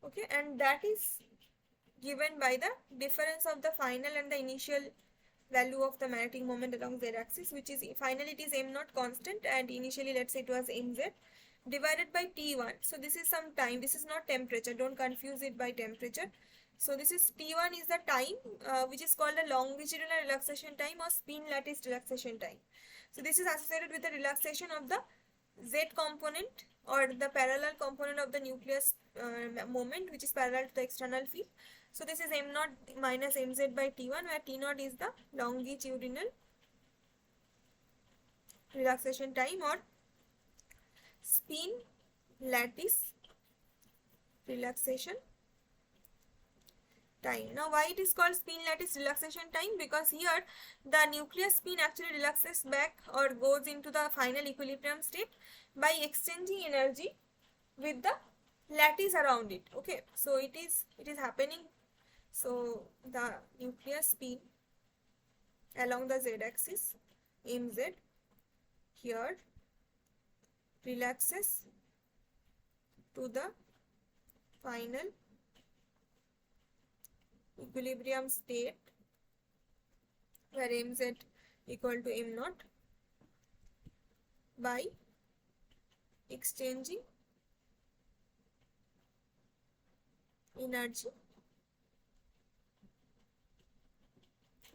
Okay, and that is given by the difference of the final and the initial value of the magnetic moment along z axis, which is finally it is m naught constant and initially let's say it was mz, divided by t1. So this is some time, this is not temperature, don't confuse it by temperature. So this is t1 is the time which is called the longitudinal relaxation time or spin lattice relaxation time. So this is associated with the relaxation of the Z component or the parallel component of the nucleus moment, which is parallel to the external field. So this is m naught minus mz by t1, where t naught is the longitudinal relaxation time or spin lattice relaxation time. Now why it is called spin lattice relaxation time? Because here the nucleus spin actually relaxes back or goes into the final equilibrium state by exchanging energy with the lattice around it. Okay, so it is happening. So the nucleus spin along the z axis mz here relaxes to the final equilibrium state where mz equal to m naught by exchanging energy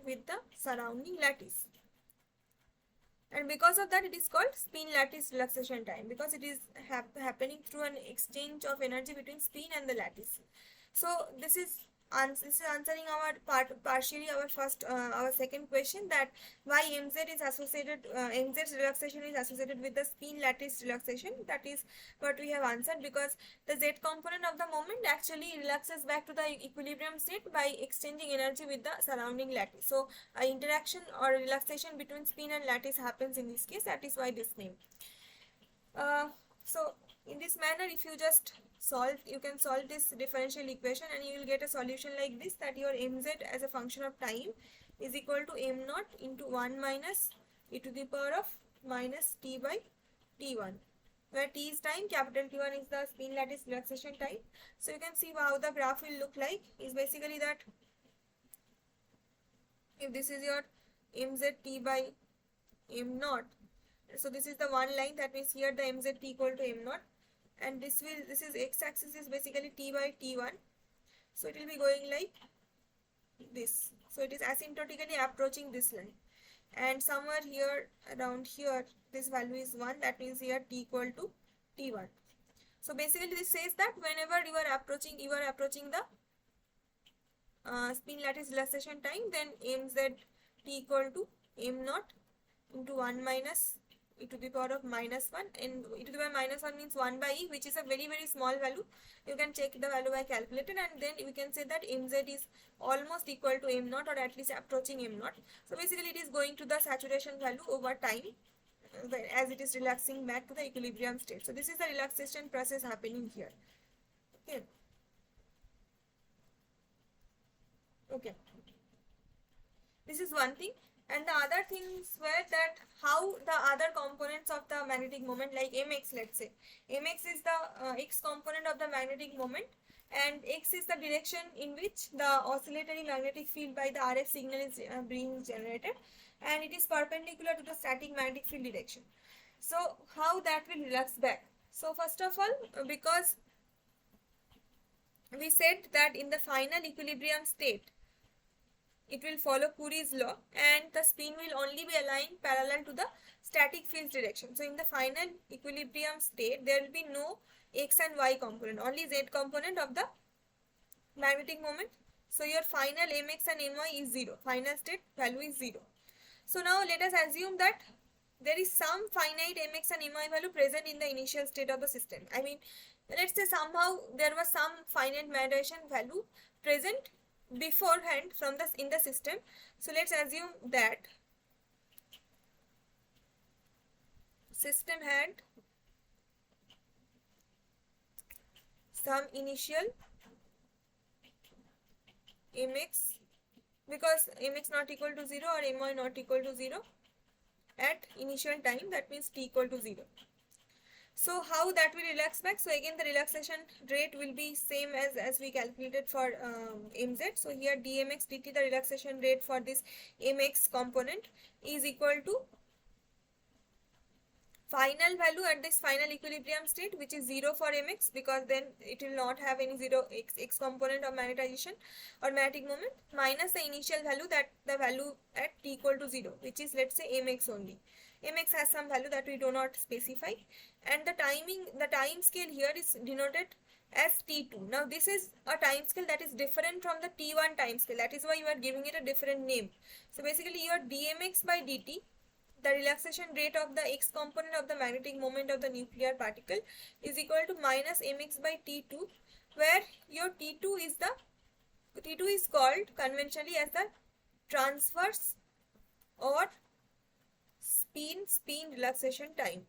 with the surrounding lattice. And because of that, it is called spin lattice relaxation time, because it is happening through an exchange of energy between spin and the lattice. So this is answering partially our second question, that why mz is associated, mz's relaxation is associated with the spin lattice relaxation. That is what we have answered, because the z component of the moment actually relaxes back to the equilibrium state by exchanging energy with the surrounding lattice. So interaction or relaxation between spin and lattice happens in this case. That is why this name. So in this manner, if you just you can solve this differential equation, and you will get a solution like this, that your mz as a function of time is equal to m naught into 1 minus e to the power of minus t by t1, where t is time, capital T1 is the spin lattice relaxation time. So you can see how the graph will look like is basically that if this is your mz t by m naught, so this is the one line, that means here the mz t equal to m naught, and this is x axis is basically t by t1. So it will be going like this. So it is asymptotically approaching this line, and somewhere here around here this value is 1, that means here t equal to t1. So basically this says that whenever you are approaching the spin lattice relaxation time, then mz t equal to m naught into 1 minus e to the power of minus 1, and e to the power minus 1 means 1 by e, which is a very small value. You can check the value by calculator, and then we can say that mz is almost equal to m naught, or at least approaching m naught. So basically it is going to the saturation value over time as it is relaxing back to the equilibrium state. So this is the relaxation process happening here. Okay, this is one thing. And the other things were that how the other components of the magnetic moment, like mx, let's say mx is the x component of the magnetic moment, and x is the direction in which the oscillatory magnetic field by the RF signal is being generated, and it is perpendicular to the static magnetic field direction. So how that will relax back? So first of all, because we said that in the final equilibrium state, it will follow Curie's law, and the spin will only be aligned parallel to the static field direction. So in the final equilibrium state, there will be no x and y component, only z component of the magnetic moment. So your final mx and my is 0, final state value is 0. So now let us assume that there is some finite mx and my value present in the initial state of the system. I mean, let's say somehow there was some finite magnetization value present beforehand from this in the system. So let's assume that system had some initial mx, because mx not equal to 0 or my not equal to 0 at initial time, that means t equal to 0. So how that will relax back? So again the relaxation rate will be same as we calculated for mz. So here dmx dt, the relaxation rate for this mx component, is equal to final value at this final equilibrium state, which is 0 for mx, because then it will not have any 0 x component of magnetization or magnetic moment, minus the initial value, that the value at t equal to 0, which is let's say mx only. mx has some value that we do not specify, and the time scale here is denoted as t2. Now this is a time scale that is different from the t1 time scale, that is why you are giving it a different name. So basically your dmx by dt, the relaxation rate of the x component of the magnetic moment of the nuclear particle, is equal to minus mx by t2, where your t2 is called conventionally as the transverse or spin relaxation time.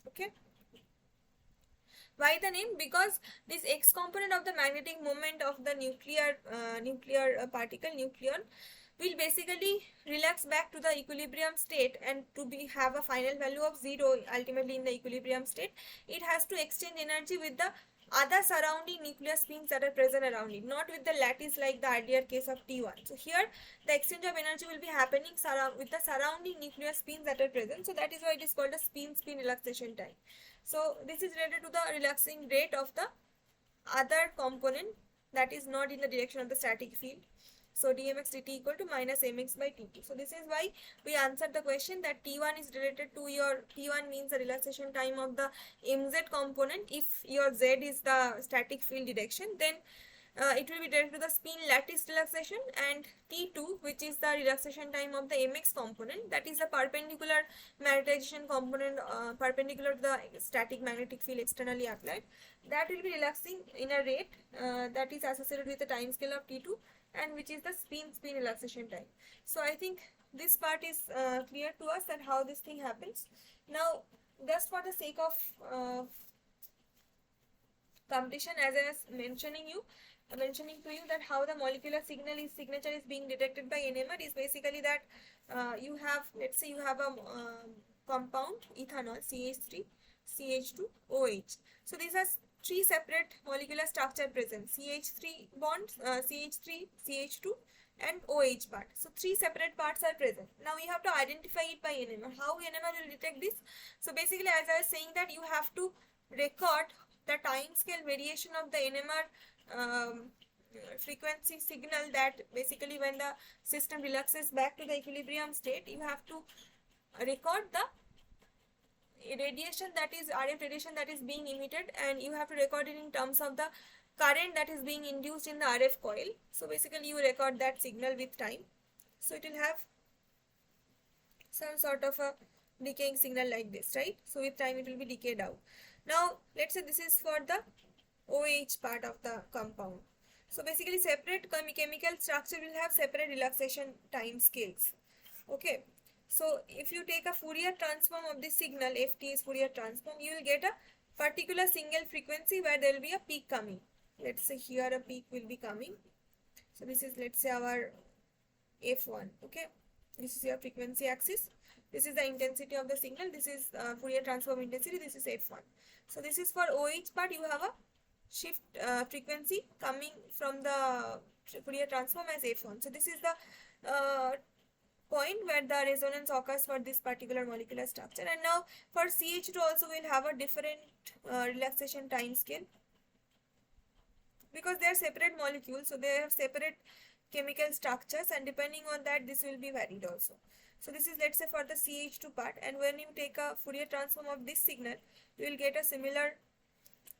Okay, why the name? Because this x component of the magnetic moment of the nuclear particle, nucleon, will basically relax back to the equilibrium state, and to have a final value of 0 ultimately in the equilibrium state, it has to exchange energy with the other surrounding nuclear spins that are present around it, not with the lattice like the earlier case of T1. So here the exchange of energy will be happening with the surrounding nuclear spins that are present. So that is why it is called a spin relaxation time. So this is related to the relaxing rate of the other component that is not in the direction of the static field. So dmx dt equal to minus mx by t2. So this is why we answered the question that t1 is related to your, t1 means the relaxation time of the mz component. If your z is the static field direction, then it will be related to the spin lattice relaxation, and t2, which is the relaxation time of the mx component, that is the perpendicular magnetization component perpendicular to the static magnetic field externally applied, that will be relaxing in a rate that is associated with the time scale of t2, and which is the spin relaxation time. So I think this part is clear to us that how this thing happens. Now just for the sake of completion, as I was mentioning to you that how the molecular signature is being detected by NMR is basically that you have, let's say you have a compound ethanol CH3 CH2 OH. So these are three separate molecular structure present, CH3 bonds, CH3 CH2 and OH part. So three separate parts are present. Now you have to identify it by NMR. How NMR will detect this? So basically, as I was saying, that you have to record the time scale variation of the NMR frequency signal, that basically when the system relaxes back to the equilibrium state, you have to record the radiation, that is RF radiation, that is being emitted, and you have to record it in terms of the current that is being induced in the RF coil. So basically you record that signal with time. So it will have some sort of a decaying signal like this, right? So with time it will be decayed out. Now let's say this is for the OH part of the compound. So basically separate chemical structure will have separate relaxation time scales. Okay. So if you take a Fourier transform of this signal, ft is Fourier transform, you will get a particular single frequency where there will be a peak coming. Let's say here a peak will be coming. So this is, let's say, our f1. Okay, this is your frequency axis. This is the intensity of the signal. This is Fourier transform intensity. This is f1. So this is for OH part. You have a shift frequency coming from the Fourier transform as f1. So this is the point where the resonance occurs for this particular molecular structure. And now for CH2 also we'll have a different relaxation time scale, because they are separate molecules, so they have separate chemical structures, and depending on that this will be varied also. So this is, let's say, for the CH2 part, and when you take a Fourier transform of this signal, you will get a similar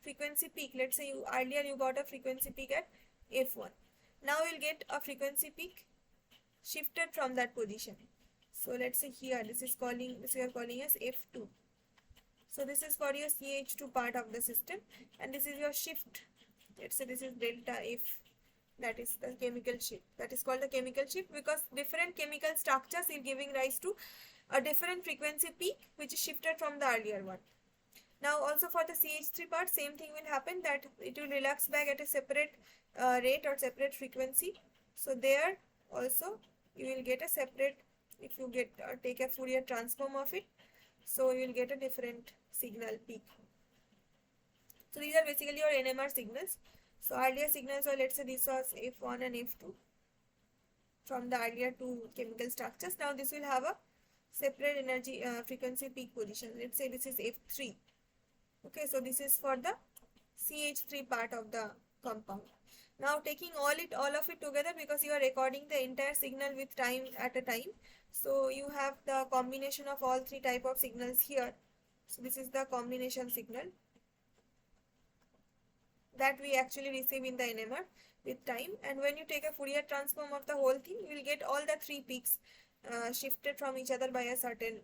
frequency peak. Let's say earlier you got a frequency peak at f1. Now you will get a frequency peak shifted from that position. So let's say here this is we are calling as f2. So this is for your CH2 part of the system, and this is your shift. Let's say this is delta F, that is the chemical shift. That is called the chemical shift because different chemical structures is giving rise to a different frequency peak which is shifted from the earlier one. Now also for the CH3 part, same thing will happen, that it will relax back at a separate rate or separate frequency. So there also you will get a separate, if you get take a Fourier transform of it, so you will get a different signal peak. So these are basically your NMR signals. So earlier signals, or let's say this was F1 and F2 from the earlier two chemical structures. Now this will have a separate energy frequency peak position. Let's say this is F3. Okay, so this is for the CH3 part of the compound. Now taking all of it together, because you are recording the entire signal with time at a time, so you have the combination of all three type of signals here. So this is the combination signal that we actually receive in the NMR with time, and when you take a Fourier transform of the whole thing, you will get all the three peaks shifted from each other by a certain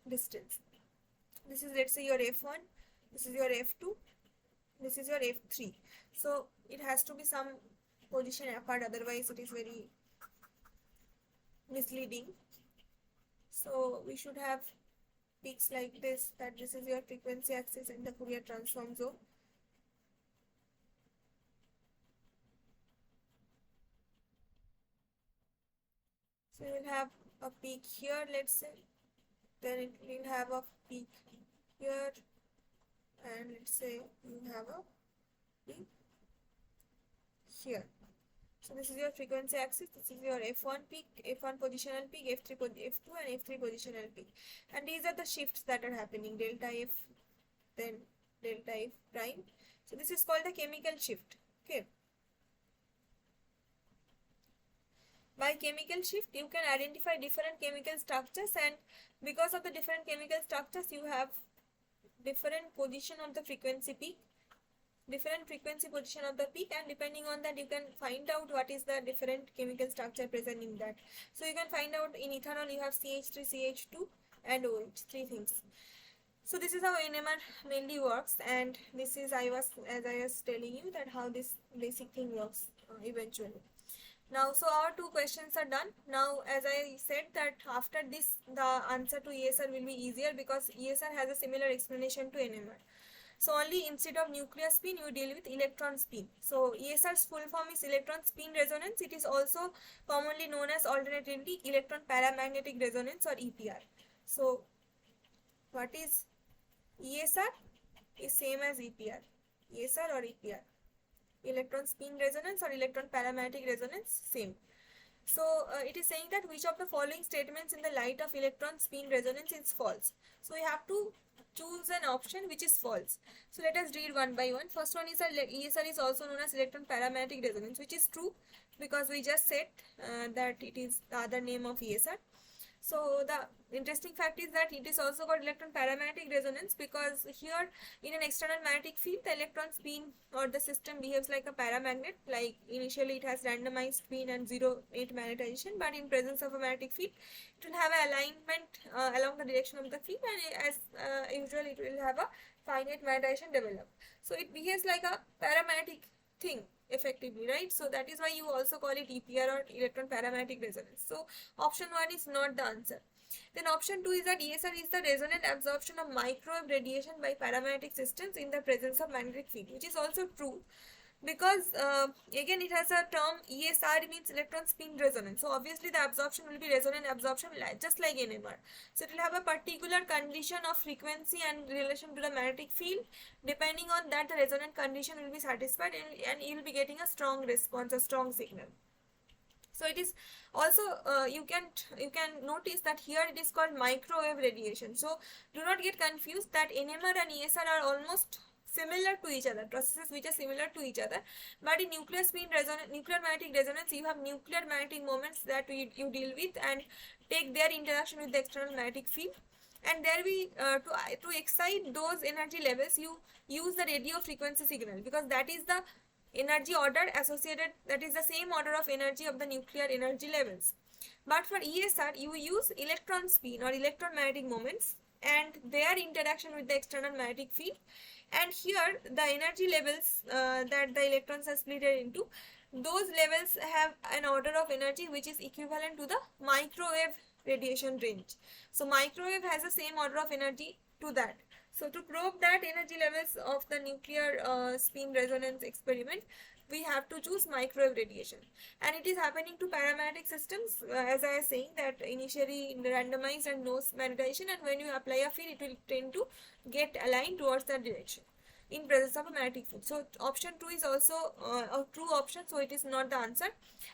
distance. This is, let's say, your f1, this is your f2, this is your f3. So it has to be some position apart, otherwise it is very misleading. So we should have peaks like this, that this is your frequency axis and the Fourier transform zone. So you will have a peak here, let's say, then it will have a peak here, and let's say you have a peak here. So this is your frequency axis, this is your f1 peak, f1 positional peak, f2 and f3 positional peak, and these are the shifts that are happening, delta f, then delta f prime. So this is called the chemical shift. Okay, by chemical shift you can identify different chemical structures, and because of the different chemical structures you have different position of the frequency peak, different frequency position of the peak, and depending on that you can find out what is the different chemical structure present in that. So you can find out in ethanol you have CH3, CH2 and OH, three things. So this is how NMR mainly works, and this is as I was telling you that how this basic thing works eventually. Now, so our two questions are done. Now, as I said that after this the answer to ESR will be easier, because ESR has a similar explanation to NMR. So only instead of nuclear spin you deal with electron spin. So ESR's full form is electron spin resonance. It is also commonly known as alternatively electron paramagnetic resonance, or EPR. So what is ESR? Is same as EPR. ESR or EPR. Electron spin resonance or electron paramagnetic resonance, same. So it is saying that which of the following statements in the light of electron spin resonance is false. So we have to choose an option which is false. So let us read one by one. First one is that ESR is also known as electron paramagnetic resonance, which is true, because we just said that it is the other name of ESR. So the interesting fact is that it is also called electron paramagnetic resonance, because here in an external magnetic field the electron spin or the system behaves like a paramagnet. Like initially it has randomized spin and zero net magnetization, but in presence of a magnetic field it will have an alignment along the direction of the field, and as usual it will have a finite magnetization developed. So it behaves like a paramagnetic thing effectively, right? So that is why you also call it EPR or electron paramagnetic resonance. So option 1 is not the answer. Then option 2 is that ESR is the resonant absorption of microwave radiation by paramagnetic systems in the presence of magnetic field, which is also true, because again it has a term ESR means electron spin resonance. So obviously the absorption will be resonant absorption, just like NMR. So it will have a particular condition of frequency and relation to the magnetic field. Depending on that the resonant condition will be satisfied, and you will be getting a strong response, a strong signal. So it is also you can notice that here it is called microwave radiation. So do not get confused that NMR and ESR are almost similar to each other, processes which are similar to each other, but in nuclear spin resonance, nuclear magnetic resonance, you have nuclear magnetic moments that you deal with and take their interaction with the external magnetic field, and there we to excite those energy levels you use the radio frequency signal, because that is the energy order associated, that is the same order of energy of the nuclear energy levels. But for ESR you use electron spin or electromagnetic moments and their interaction with the external magnetic field, and here the energy levels that the electrons are split into, those levels have an order of energy which is equivalent to the microwave radiation range. So microwave has the same order of energy to that. So to probe that energy levels of the nuclear spin resonance experiment, we have to choose microwave radiation, and it is happening to paramagnetic systems, as I was saying that initially randomized and no magnetization, and when you apply a field it will tend to get aligned towards that direction in presence of a magnetic field. So option 2 is also a true option, so it is not the answer.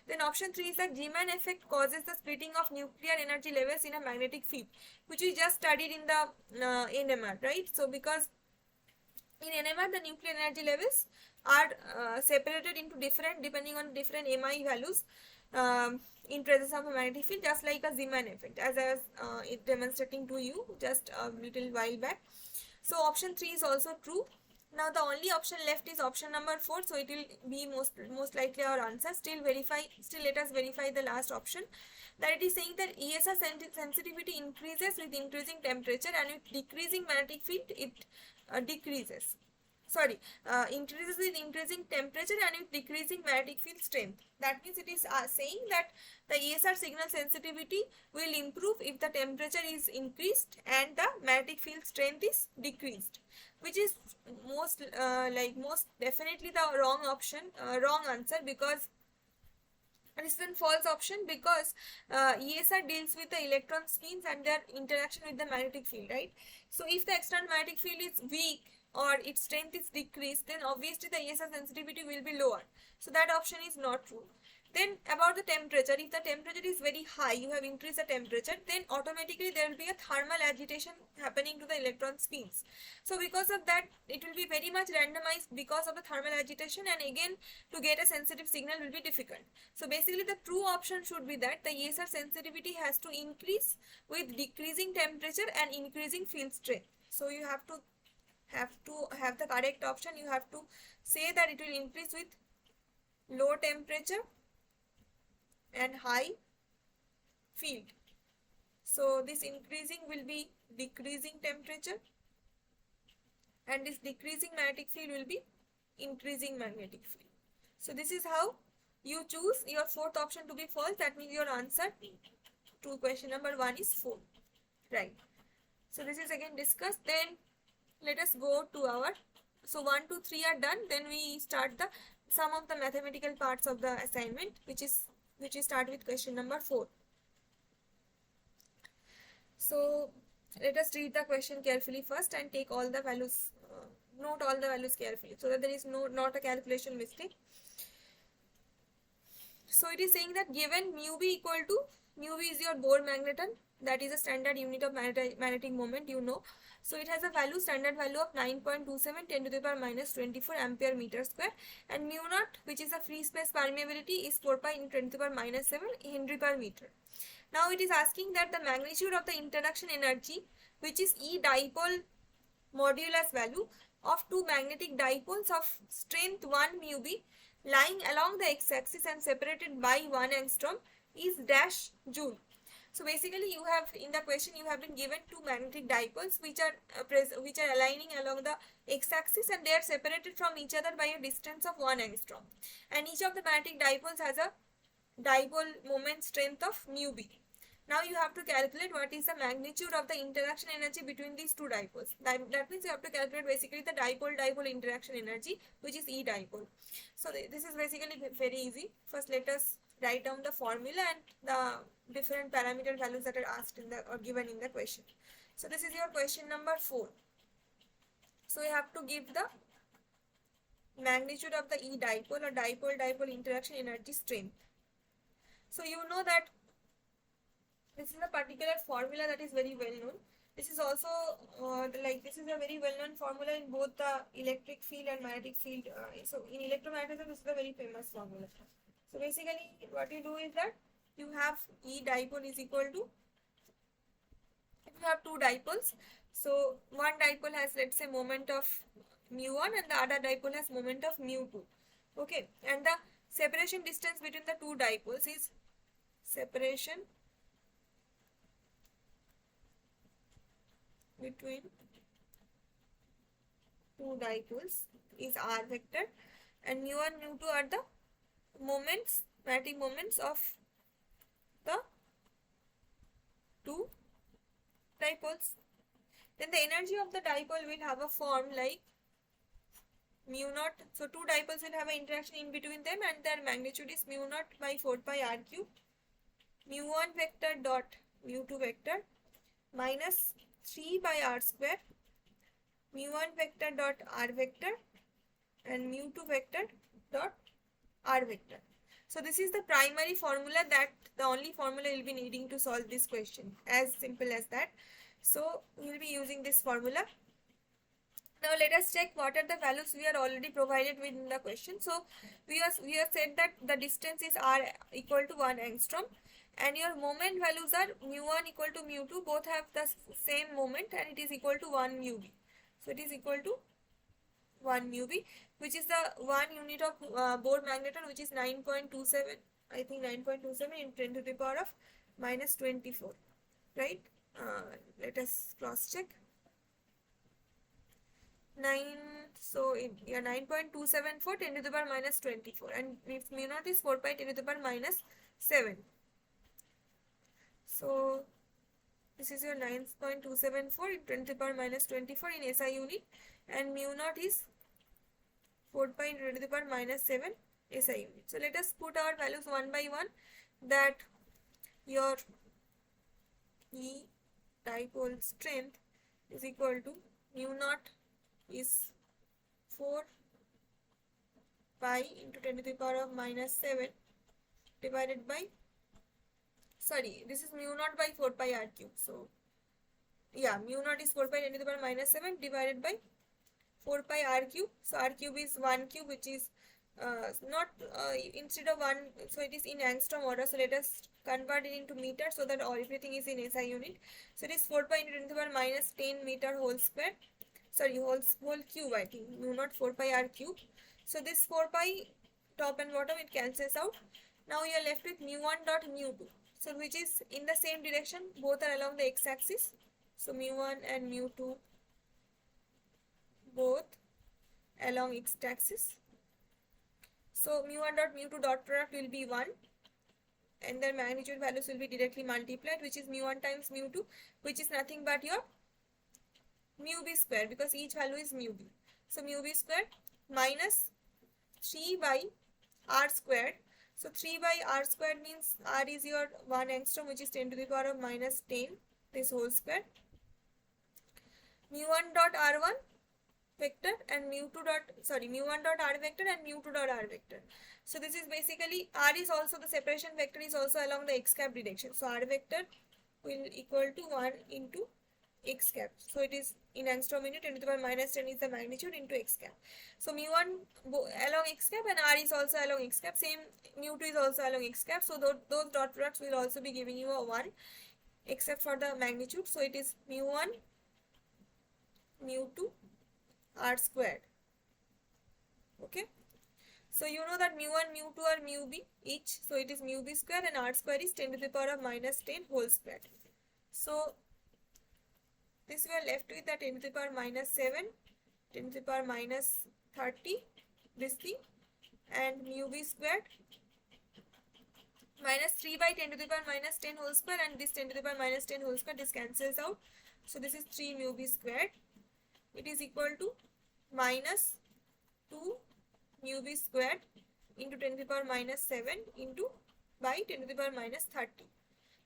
Then option 3 is that Zeeman effect causes the splitting of nuclear energy levels in a magnetic field, which we just studied in the NMR, right? So because In NMR, the nuclear energy levels are separated into different depending on different MI values in presence of a magnetic field, just like a Zeeman effect, as I was demonstrating to you just a little while back. So option 3 is also true. Now the only option left is option number 4, so it will be most likely our answer. Still let us verify the last option, that it is saying that ESR sensitivity increases with increasing temperature, and with decreasing magnetic field it decreases. Sorry, increases with increasing temperature and with decreasing magnetic field strength. That means it is saying that the ESR signal sensitivity will improve if the temperature is increased and the magnetic field strength is decreased, which is most definitely the wrong option, wrong answer, because this is a false option, because ESR deals with the electron spins and their interaction with the magnetic field, right? So if the external magnetic field is weak or its strength is decreased, then obviously the ESR sensitivity will be lower. So that option is not true. Then about the temperature, if the temperature is very high, you have increased the temperature, then automatically there will be a thermal agitation happening to the electron spins. So because of that, it will be very much randomized because of the thermal agitation, and again to get a sensitive signal will be difficult. So basically the true option should be that the ESR sensitivity has to increase with decreasing temperature and increasing field strength. So you have to have the correct option. You have to say that it will increase with low temperature and high field. So this increasing will be decreasing temperature, and this decreasing magnetic field will be increasing magnetic field. So this is how you choose your fourth option to be false. That means your answer to question number 1 is 4, right? So this is again discussed. Then let us go to our, so 1, 2, 3 are done. Then we start the some of the mathematical parts of the assignment, which we start with question number 4. So let us read the question carefully first and take all the values, note all the values carefully, so that there is not a calculation mistake. So it is saying that given mu b equal to, mu b is your Bohr magneton, that is a standard unit of magnetic moment, you know. So it has a value, standard value of 9.27 10 to the power minus 24 ampere meter square, and mu naught, which is a free space permeability, is 4 pi into 10 to the power minus 7 Henry per meter. Now it is asking that the magnitude of the interaction energy, which is E dipole modulus value of two magnetic dipoles of strength 1 mu b lying along the x-axis and separated by 1 angstrom, is dash joule. So basically you have, in the question you have been given two magnetic dipoles which are aligning along the x-axis, and they are separated from each other by a distance of 1 angstrom, and each of the magnetic dipoles has a dipole moment strength of mu b. Now you have to calculate what is the magnitude of the interaction energy between these two dipoles. That means you have to calculate basically the dipole-dipole interaction energy, which is E dipole. So this is basically very easy. First let us write down the formula and the different parameter values that are asked in the or given in the question. So this is your question number 4. So you have to give the magnitude of the E dipole or dipole-dipole interaction energy strength. So you know that this is a particular formula that is very well known. This is also this is a very well known formula in both the electric field and magnetic field. So in electromagnetism, this is a very famous formula. So basically what you do is that you have E dipole is equal to, if you have two dipoles, so one dipole has, let's say, moment of mu1 and the other dipole has moment of mu2. Okay, and the separation distance between the two dipoles is separation between two dipoles is r vector, and mu1 mu2 are the moments, magnetic moments of the two dipoles. Then the energy of the dipole will have a form like mu naught. So two dipoles will have an interaction in between them, and their magnitude is mu naught by 4 pi r cube mu1 vector dot mu2 vector minus 3 by r square mu1 vector dot r vector and mu2 vector dot r vector. So this is the primary formula, that the only formula you will be needing to solve this question. As simple as that. So we will be using this formula, Now let us check what are the values we are already provided within the question. So we have said that the distance is r equal to 1 angstrom, and your moment values are mu1 equal to mu2, both have the same moment, and it is equal to 1 mu b. So it is equal to 1 mu b, which is the 1 unit of Bohr magneton, which is 9.27, I think 9.27 in 10 to the power of minus 24, right? Let us cross check. 9, so yeah, 9.274 10 to the power minus 24, and if mu naught is 4 pi 10 to the power minus 7. So this is your 9.274 in 10 to the power minus 24 in SI unit, and mu naught is 4 pi 10 to the power minus 7 SI unit. So let us put our values one by one. That your E dipole strength is equal to mu naught is 4 pi into 10 to the power of minus 7 divided by, sorry, this is mu naught by 4 pi r cube. So yeah, mu naught is 4 pi 10 to the power minus 7 divided by 4 pi r cube. So r cube is 1 cube, which is not instead of 1, so it is in angstrom order. So let us convert it into meter so that everything is in SI unit. So it is 4 pi into 10 to the power minus 10 meter whole square, sorry, whole cube, I think, mu naught 4 pi r cube. So this 4 pi top and bottom, it cancels out. Now you are left with mu1 dot mu2, so which is in the same direction, both are along the x-axis. So mu1 and mu2 both along x-axis. So mu1 dot mu2 dot product will be 1, and their magnitude values will be directly multiplied, which is mu1 times mu2, which is nothing but your mu b square, because each value is mu b. So mu b square minus 3 by r squared. So 3 by r squared means r is your 1 angstrom, which is 10 to the power of minus 10, this whole square. Mu1 dot r1 vector and mu2 dot, sorry, mu1 dot r vector and mu2 dot r vector. So this is basically, r is also, the separation vector is also along the x cap direction. So r vector will equal to 1 into x cap. So it is in angstrom unit, 10 to the power minus 10 is the magnitude into x cap. So mu1 along x cap and r is also along x cap. Same, mu2 is also along x cap. So those dot products will also be giving you a 1, except for the magnitude. So it is mu1 mu2 r squared. Okay, so you know that mu1 mu2 are mu b each, so it is mu b square, and r square is 10 to the power of minus 10 whole square. So this we are left with that 10 to the power minus 7, 10 to the power minus 30, this thing, and mu b squared minus 3 by 10 to the power minus 10 whole square, and this 10 to the power minus 10 whole square, this cancels out. So this is 3 mu b squared. It is equal to minus 2 mu b squared into 10 to the power minus 7 into by 10 to the power minus 30.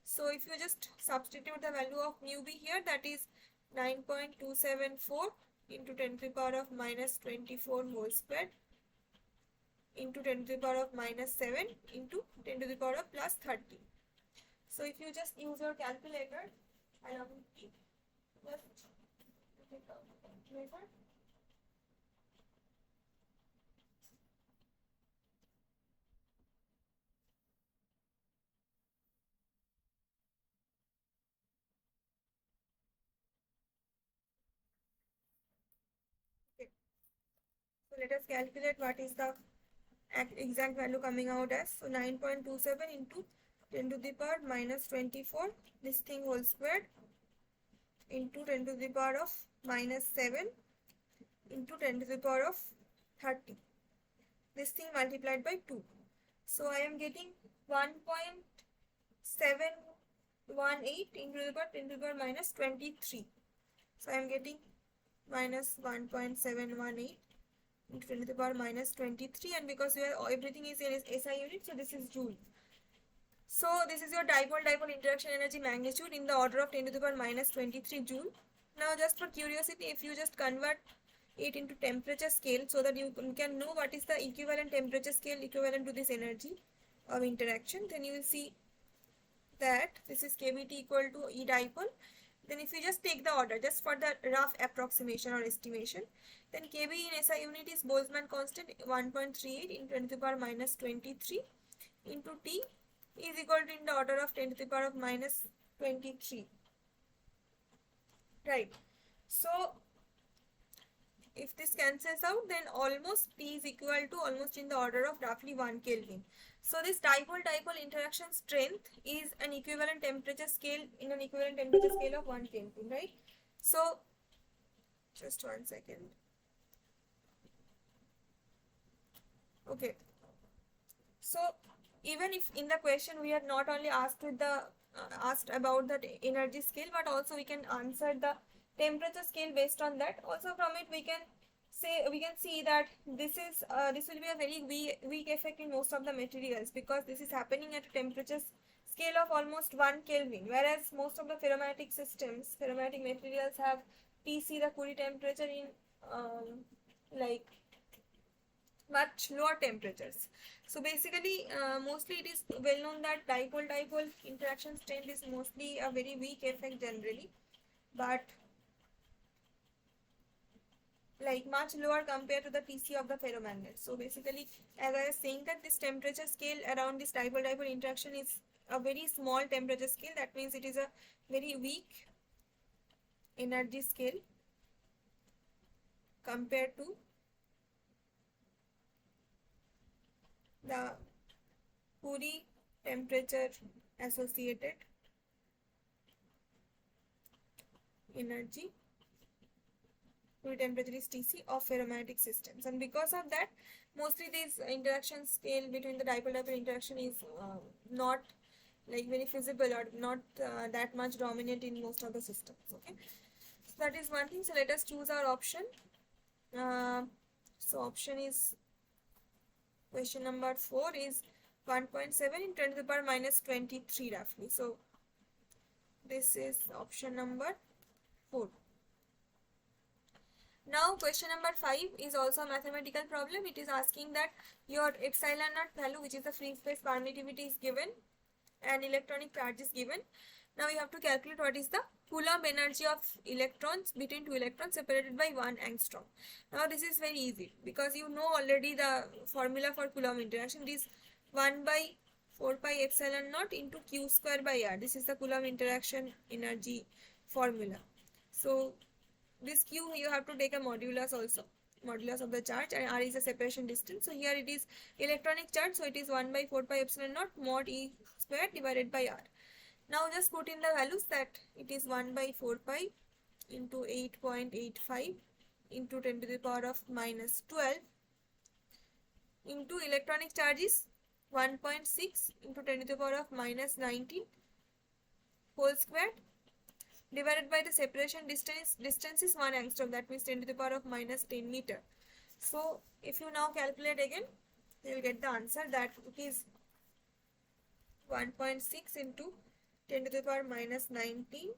So if you just substitute the value of mu b here, that is 9.274 into 10 to the power of minus 24 whole square into 10 to the power of minus 7 into 10 to the power of plus 30. So if you just use your calculator, and just take out the calculator. Okay. So let us calculate what is the exact value coming out as. So 9.27 into 10 to the power minus 24, this thing whole squared, into 10 to the power of minus 7 into 10 to the power of 30. This thing multiplied by 2. So I am getting 1.718 into the power 10 to the power minus 23. So I am getting minus 1.718 into 10 to the power minus 23, and because everything is in SI unit, so this is joule. So this is your dipole interaction energy magnitude in the order of 10 to the power minus 23 joule. Now just for curiosity, if you just convert it into temperature scale so that you can know what is the equivalent temperature scale equivalent to this energy of interaction, then you will see that this is kBT equal to E dipole, Then if you just take the order, just for the rough approximation or estimation, then Kb in SI unit is Boltzmann constant 1.38 in 10 to the power minus 23 into T is equal to in the order of 10 to the power of minus 23. Right. So if this cancels out, then almost T is equal to almost in the order of roughly 1 Kelvin. So this dipole-dipole interaction strength is an equivalent temperature scale in an equivalent temperature scale of 1 Kelvin, right? So just 1 second. Okay. So even if in the question we are not only asked with the asked about the energy scale, but also we can answer the temperature scale based on that. Also from it we can see that this will be a very weak effect in most of the materials, because this is happening at a temperature scale of almost 1 Kelvin, whereas most of the ferromatic materials have TC, the Curie temperature, in like much lower temperatures. So basically mostly it is well known that dipole-dipole interaction strength is mostly a very weak effect generally, but like much lower compared to the TC of the ferromagnet. So basically, as I was saying, that this temperature scale around this dipole-dipole interaction is a very small temperature scale. That means it is a very weak energy scale compared to the Curie temperature associated energy. Curie temperature is TC of ferromagnetic systems, and because of that, mostly this interaction scale between the dipole-dipole interaction is not like very feasible or not that much dominant in most of the systems. Okay, so that is one thing. So let us choose our option. So option is question number 4 is 1.7 in 10 to the power minus 23 roughly. So this is option number 4. Now question number 5 is also a mathematical problem. It is asking that your epsilon naught value, which is the free space permittivity, is given and electronic charge is given. Now you have to calculate what is the Coulomb energy of electrons between two electrons separated by 1 angstrom. Now this is very easy because you know already the formula for Coulomb interaction. It is 1 by 4 pi epsilon naught into q square by r. This is the Coulomb interaction energy formula. So this q you have to take a modulus also, modulus of the charge, and r is the separation distance. So here it is electronic charge, so it is 1 by 4 pi epsilon naught mod E square divided by r. Now just put in the values that it is 1 by 4 pi into 8.85 into 10 to the power of minus 12 into electronic charge is 1.6 into 10 to the power of minus 19 whole squared divided by the separation distance is 1 angstrom, that means 10 to the power of minus 10 meter. So if you now calculate again, you will get the answer that it is 1.6 into 10 to the power minus 19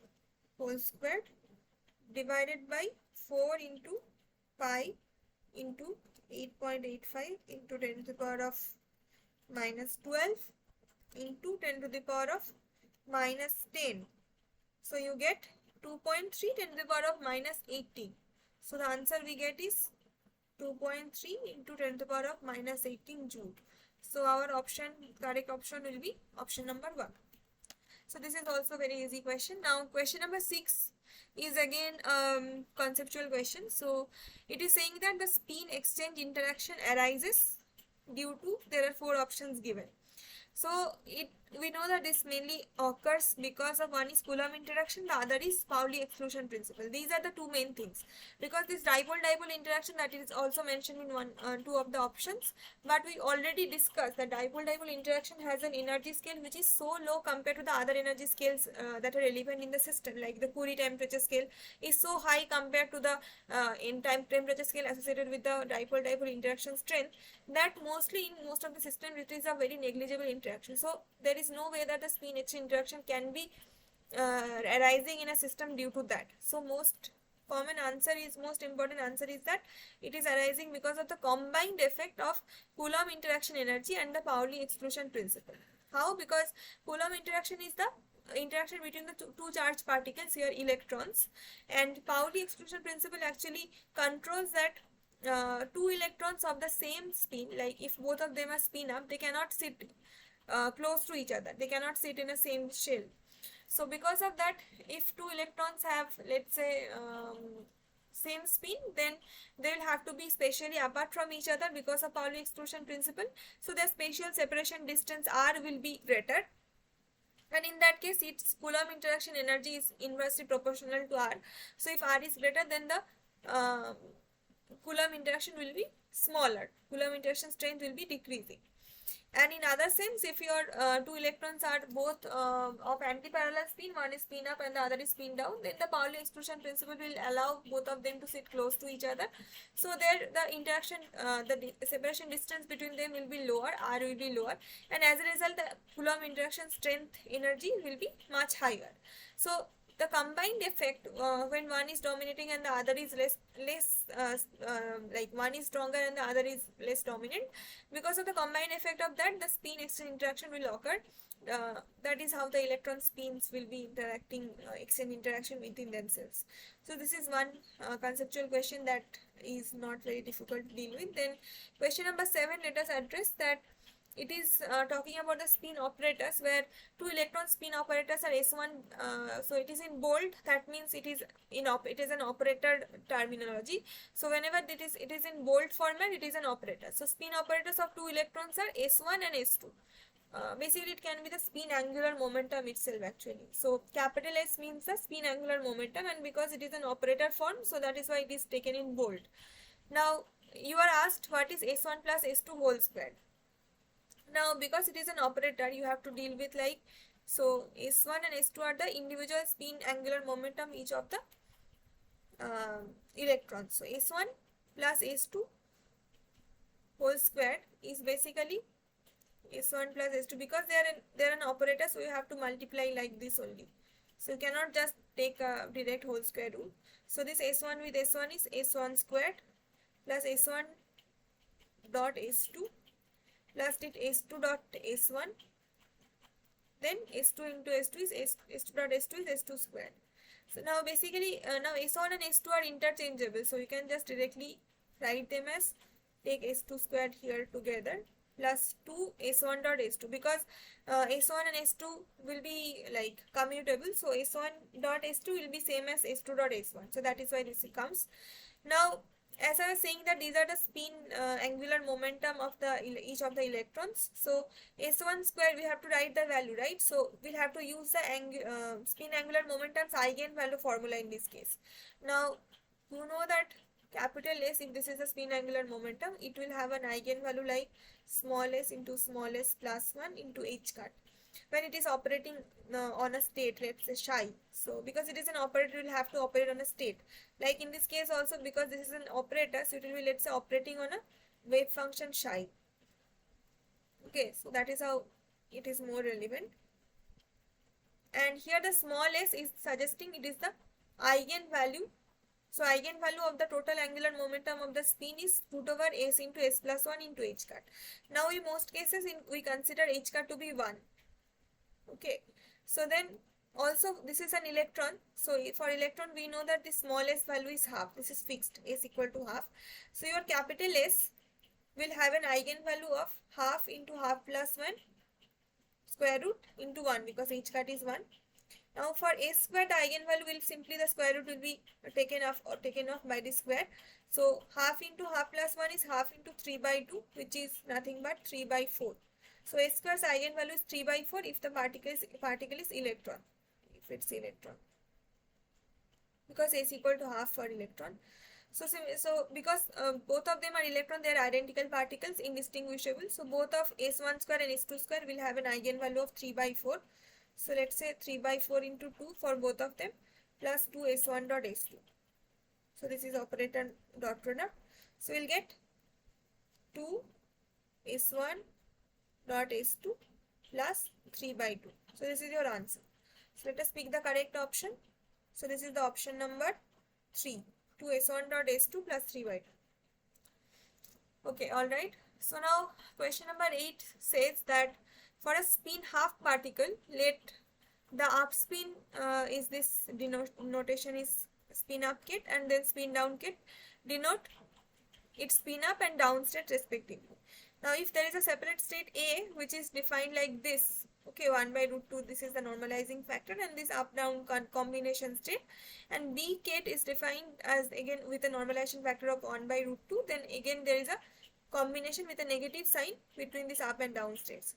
whole squared divided by 4 into pi into 8.85 into 10 to the power of minus 12 into 10 to the power of minus 10. So you get 2.3 10 to the power of minus 18. So the answer we get is 2.3 into 10 to the power of minus 18 joule. So our correct option will be option number 1. So this is also very easy question. Now question number 6 is again conceptual question. So it is saying that the spin exchange interaction arises due to, there are 4 options given. So we know that this mainly occurs because of, one is Coulomb interaction, the other is Pauli exclusion principle. These are the two main things, because this dipole-dipole interaction, that is also mentioned in two of the options, but we already discussed that dipole-dipole interaction has an energy scale which is so low compared to the other energy scales that are relevant in the system, like the Curie temperature scale is so high compared to the temperature scale associated with the dipole-dipole interaction strength, that mostly in most of the systems it is a very negligible interaction. So there is no way that the spin exchange interaction can be arising in a system due to that. So most important answer is that it is arising because of the combined effect of Coulomb interaction energy and the Pauli exclusion principle. How? Because Coulomb interaction is the interaction between the two charged particles, here electrons, and Pauli exclusion principle actually controls that two electrons of the same spin, like if both of them are spin up, they cannot sit close to each other, they cannot sit in a same shell. So because of that, if two electrons have, let's say, same spin, then they will have to be spatially apart from each other because of Pauli exclusion principle. So their spatial separation distance r will be greater, and in that case its Coulomb interaction energy is inversely proportional to r. So if r is greater, then the Coulomb interaction will be smaller, Coulomb interaction strength will be decreasing. And in other sense, if your two electrons are both of anti-parallel spin, one is spin up and the other is spin down, then the Pauli exclusion principle will allow both of them to sit close to each other. So there the interaction, the separation distance between them will be lower, r will be lower, and as a result the Coulomb interaction strength energy will be much higher. So the combined effect, when one is dominating and the other is less like one is stronger and the other is less dominant, because of the combined effect of that, the spin exchange interaction will occur. That is how the electron spins will be interacting, exchange interaction within themselves. So this is one conceptual question that is not very difficult to deal with. Then question number 7, let us address that. It is talking about the spin operators, where two electron spin operators are S1. So it is in bold. That means it is an operator terminology. So whenever it is in bold format, it is an operator. So spin operators of two electrons are S1 and S2. Basically, it can be the spin angular momentum itself actually. So capital S means the spin angular momentum, and because it is an operator form, so that is why it is taken in bold. Now you are asked what is S1 plus S2 whole squared. Now because it is an operator, you have to deal with like, so S1 and S2 are the individual spin angular momentum each of the electrons. So S1 plus S2 whole squared is basically S1 plus S2, because they are an operator, so you have to multiply like this only. So you cannot just take a direct whole square rule. So this S1 with S1 is S1 squared plus S1 dot S2 plus it S2 dot S1, then S2 into S2 is S2 dot S2 is S2 squared. So now basically now S1 and S2 are interchangeable, so you can just directly write them as, take S2 squared here together plus 2 S1 dot S2, because S1 and S2 will be like commutable, so S1 dot S2 will be same as S2 dot S1, so that is why this comes. Now as I was saying that these are the spin angular momentum of each of the electrons. So S1 square, we have to write the value, right? So we'll have to use the spin angular momentum's eigenvalue formula in this case. Now you know that capital S, if this is the spin angular momentum, it will have an eigenvalue like small s into small s plus 1 into h cut when it is operating on a state, let's say psi. So because it is an operator, it will have to operate on a state. Like in this case also, because this is an operator, so it will be, let's say, operating on a wave function psi. Okay, so that is how it is more relevant. And here the small s is suggesting it is the eigenvalue. So eigenvalue of the total angular momentum of the spin is root over s into s plus 1 into h cut. Now in most cases we consider h cut to be 1. Okay, so then also this is an electron, so for electron we know that the small s value is half, this is fixed, s equal to half. So your capital S will have an eigenvalue of half into half plus 1 square root into 1, because h cut is 1. Now for s square, the eigenvalue will simply, the square root will be taken off by the square. So half into half plus 1 is half into 3 by 2, which is nothing but 3 by 4. So s square's eigenvalue is 3 by 4 if the particle is electron, if it's electron, because s equal to half for electron. So because both of them are electron, they are identical particles, indistinguishable. So both of s1 square and s2 square will have an eigenvalue of 3 by 4. So let's say 3 by 4 into 2 for both of them plus 2 s1 dot s2. So this is operator dot product. So we'll get 2 s1 dot s2 plus 3 by 2. So this is your answer. So let us pick the correct option. So this is the option number 3, 2 s1 dot s2 plus 3 by 2. Okay, alright. So now question number 8 says that for a spin half particle, let The up spin is this notation is spin up kit, and then spin down kit denote its spin up and down state respectively. Now if there is a separate state A which is defined like this, okay, 1 by root 2, this is the normalizing factor, and this up down combination state, and B kit is defined as again with a normalization factor of 1 by root 2, then again there is a combination with a negative sign between these up and down states.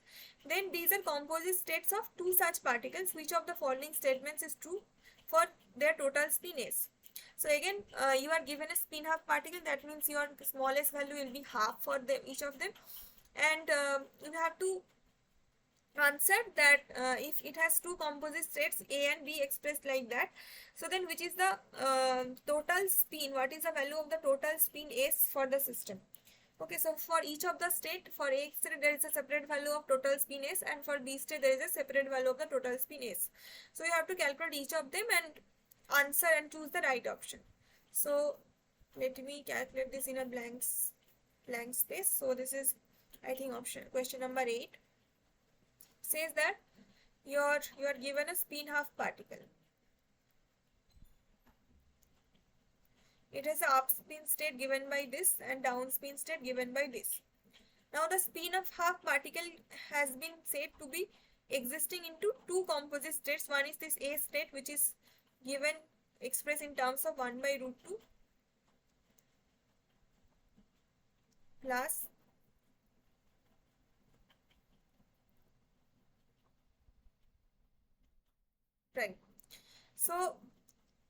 Then these are composite states of two such particles. Which of the following statements is true for their total spin S? So again, you are given a spin half particle, that means your smallest value will be half for them, each of them, and you have to answer that if it has two composite states A and B expressed like that, so then which is the total spin, what is the value of the total spin S for the system? Okay, so for each of the state, for A state there is a separate value of total spin S, and for B state there is a separate value of the total spin S. So you have to calculate each of them and answer and choose the right option. So let me calculate this in a blank space. So this is, I think, option question number 8 says that you are given a spin half particle. It has a up spin state given by this and down spin state given by this. Now the spin of half particle has been said to be existing into two composite states. One is this A state, which is given expressed in terms of 1 by root 2 plus right. So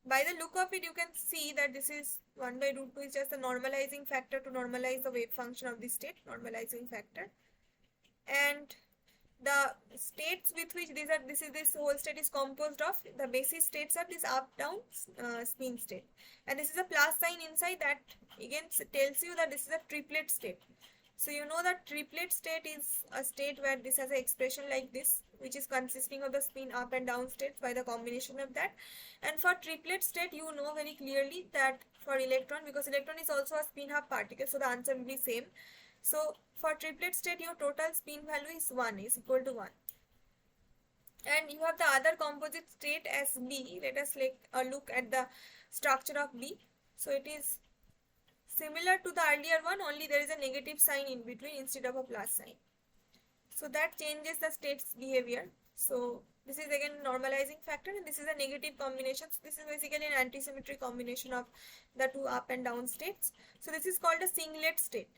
by the look of it, you can see that this is 1 by root 2 is just the normalizing factor to normalize the wave function of the state, normalizing factor. And the states with which this whole state is composed of, the basis states are this up down spin state, and this is a plus sign inside, that again tells you that this is a triplet state. So you know that triplet state is a state where this has an expression like this, which is consisting of the spin up and down states by the combination of that. And for triplet state, you know very clearly that for electron, because electron is also a spin half particle, so the answer will be same. So for triplet state, your total spin value is 1, is equal to 1. And you have the other composite state as B. Let us look at the structure of B. So it is similar to the earlier one, only there is a negative sign in between instead of a plus sign. So that changes the state's behavior. So this is again normalizing factor, and this is a negative combination. So this is basically an antisymmetry combination of the two up and down states. So this is called a singlet state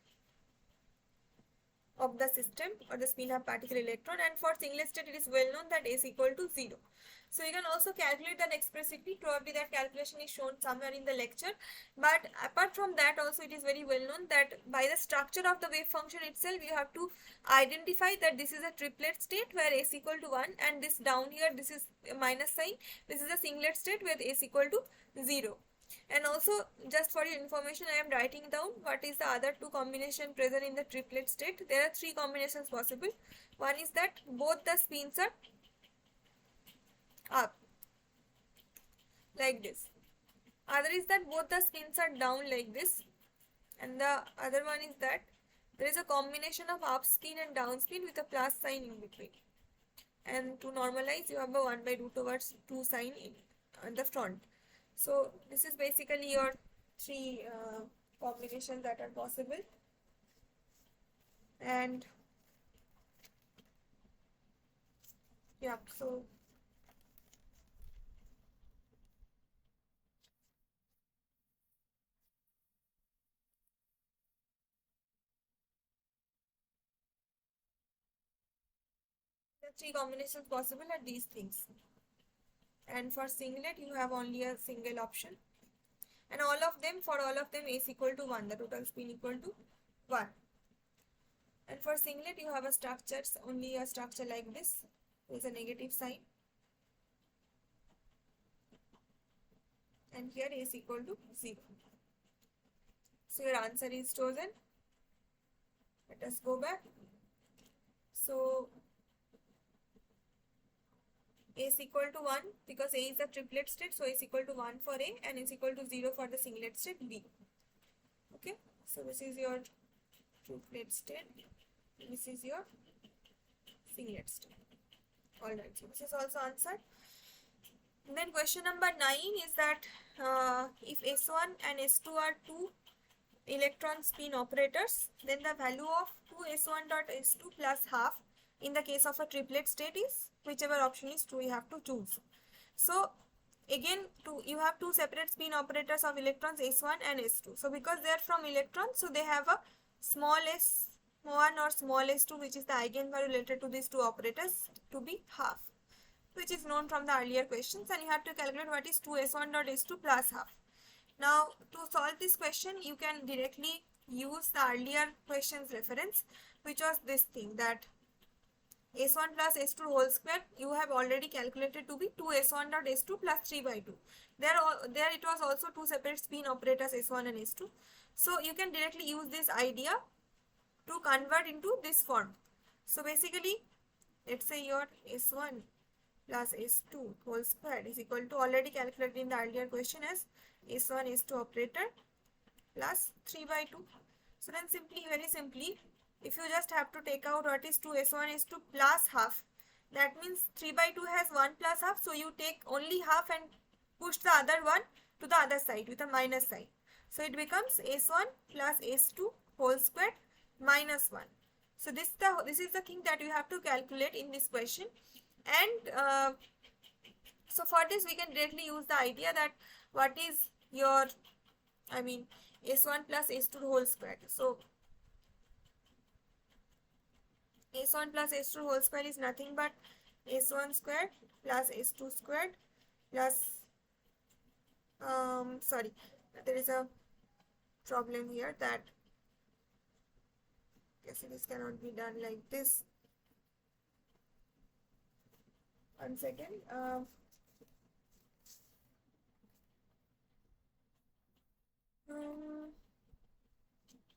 of the system or the spin half particle electron, and for singlet state it is well known that S equal to 0. So you can also calculate that expressively. Probably that calculation is shown somewhere in the lecture, but apart from that also it is very well known that by the structure of the wave function itself you have to identify that this is a triplet state where S equal to 1, and this down here, this is a minus sign, this is a singlet state where S equal to 0. And also, just for your information, I am writing down what is the other two combination present in the triplet state. There are three combinations possible. One is that both the spins are up like this. Other is that both the spins are down like this. And the other one is that there is a combination of up spin and down spin with a plus sign in between. And to normalize, you have a 1 by root over 2 sign in the front. So this is basically your three combinations that are possible. And yeah, so the three combinations possible are these things. And for singlet, you have only a single option. And all of them, for all of them, S equal to 1, the total spin equal to 1. And for singlet, you have a structure, only a structure like this. There is a negative sign. And here S equal to 0. So your answer is chosen. Let us go back. So A is equal to 1 because A is a triplet state, so A is equal to 1 for A and is equal to 0 for the singlet state B. Okay, so this is your triplet state, this is your singlet state. Alright, so this is also answered. Then question number 9 is that if S1 and S2 are two electron spin operators, then the value of 2s1 dot s2 plus half in the case of a triplet state is whichever option is true you have to choose. So again you have two separate spin operators of electrons s1 and s2. So because they are from electrons, so they have a small s1 or small s2, which is the eigenvalue related to these two operators, to be half, which is known from the earlier questions, and you have to calculate what is 2s1 dot s2 plus half. Now to solve this question, you can directly use the earlier questions reference, which was this thing, that s1 plus s2 whole square you have already calculated to be 2s1 dot s2 plus 3 by 2. There it was also two separate spin operators s1 and s2. So you can directly use this idea to convert into this form. So basically, let's say your s1 plus s2 whole square is equal to, already calculated in the earlier question, as s1 s2 operator plus 3 by 2. So then simply, very simply, if you just have to take out what is 2 s1 s2 plus half, that means 3 by 2 has 1 plus half, so you take only half and push the other one to the other side with a minus sign. So it becomes s1 plus s2 whole square minus 1. So this is the thing that you have to calculate in this question. And so for this we can directly use the idea that what is your, s1 plus s2 whole square. So s1 plus s2 whole square is nothing but s1 squared plus s2 squared plus, sorry, there is a problem here that this cannot be done like this. One second.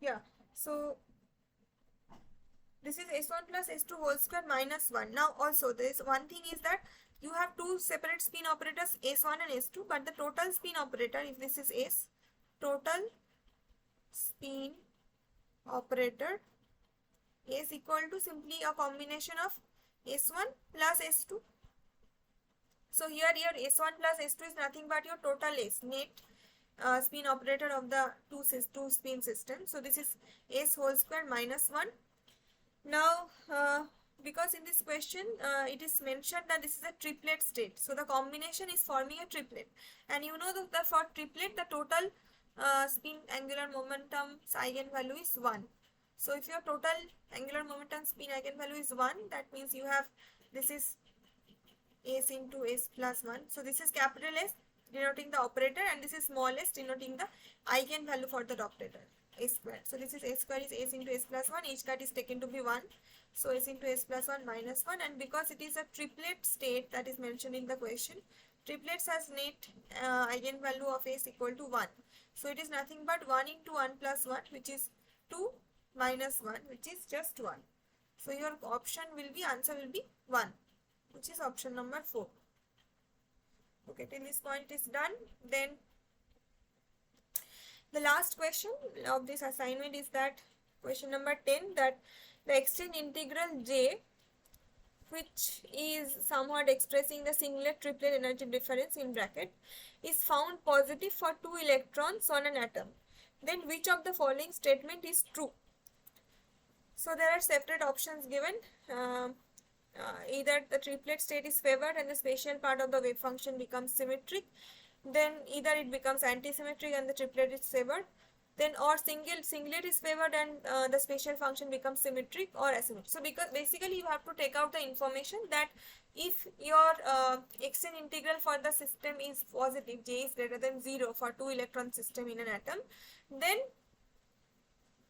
Yeah, so this is s1 plus s2 whole square minus 1. Now also there is one thing, is that you have two separate spin operators s1 and s2, but the total spin operator, if this is s, total spin operator is equal to simply a combination of s1 plus s2. So here your s1 plus s2 is nothing but your total s, net spin operator of the two spin system. So this is s whole square minus 1. Now because in this question it is mentioned that this is a triplet state, so the combination is forming a triplet, and you know that for triplet the total spin angular momentum eigenvalue is 1. So if your total angular momentum spin eigenvalue is 1, that means you have, this is s into s plus 1. So this is capital S denoting the operator, and this is small s denoting the eigenvalue for the operator, s squared. So this is s squared is s into s plus 1, each cut is taken to be 1. So s into s plus 1 minus 1, and because it is a triplet state that is mentioned in the question, triplets has net eigenvalue of s equal to 1. So it is nothing but 1 into 1 plus 1, which is 2 minus 1, which is just 1. So your option will be, answer will be 1, which is option number 4. Okay, till this point is done. Then the last question of this assignment is that question number 10, that the extended integral J, which is somewhat expressing the singlet triplet energy difference in bracket, is found positive for 2 electrons on an atom. Then which of the following statement is true? So there are separate options given. Either the triplet state is favored and the spatial part of the wave function becomes symmetric, then either it becomes antisymmetric and the triplet is favored, then or singlet is favored and the spatial function becomes symmetric or asymmetric. So because basically you have to take out the information that if your extended integral for the system is positive, J is greater than 0 for 2 electron system in an atom, then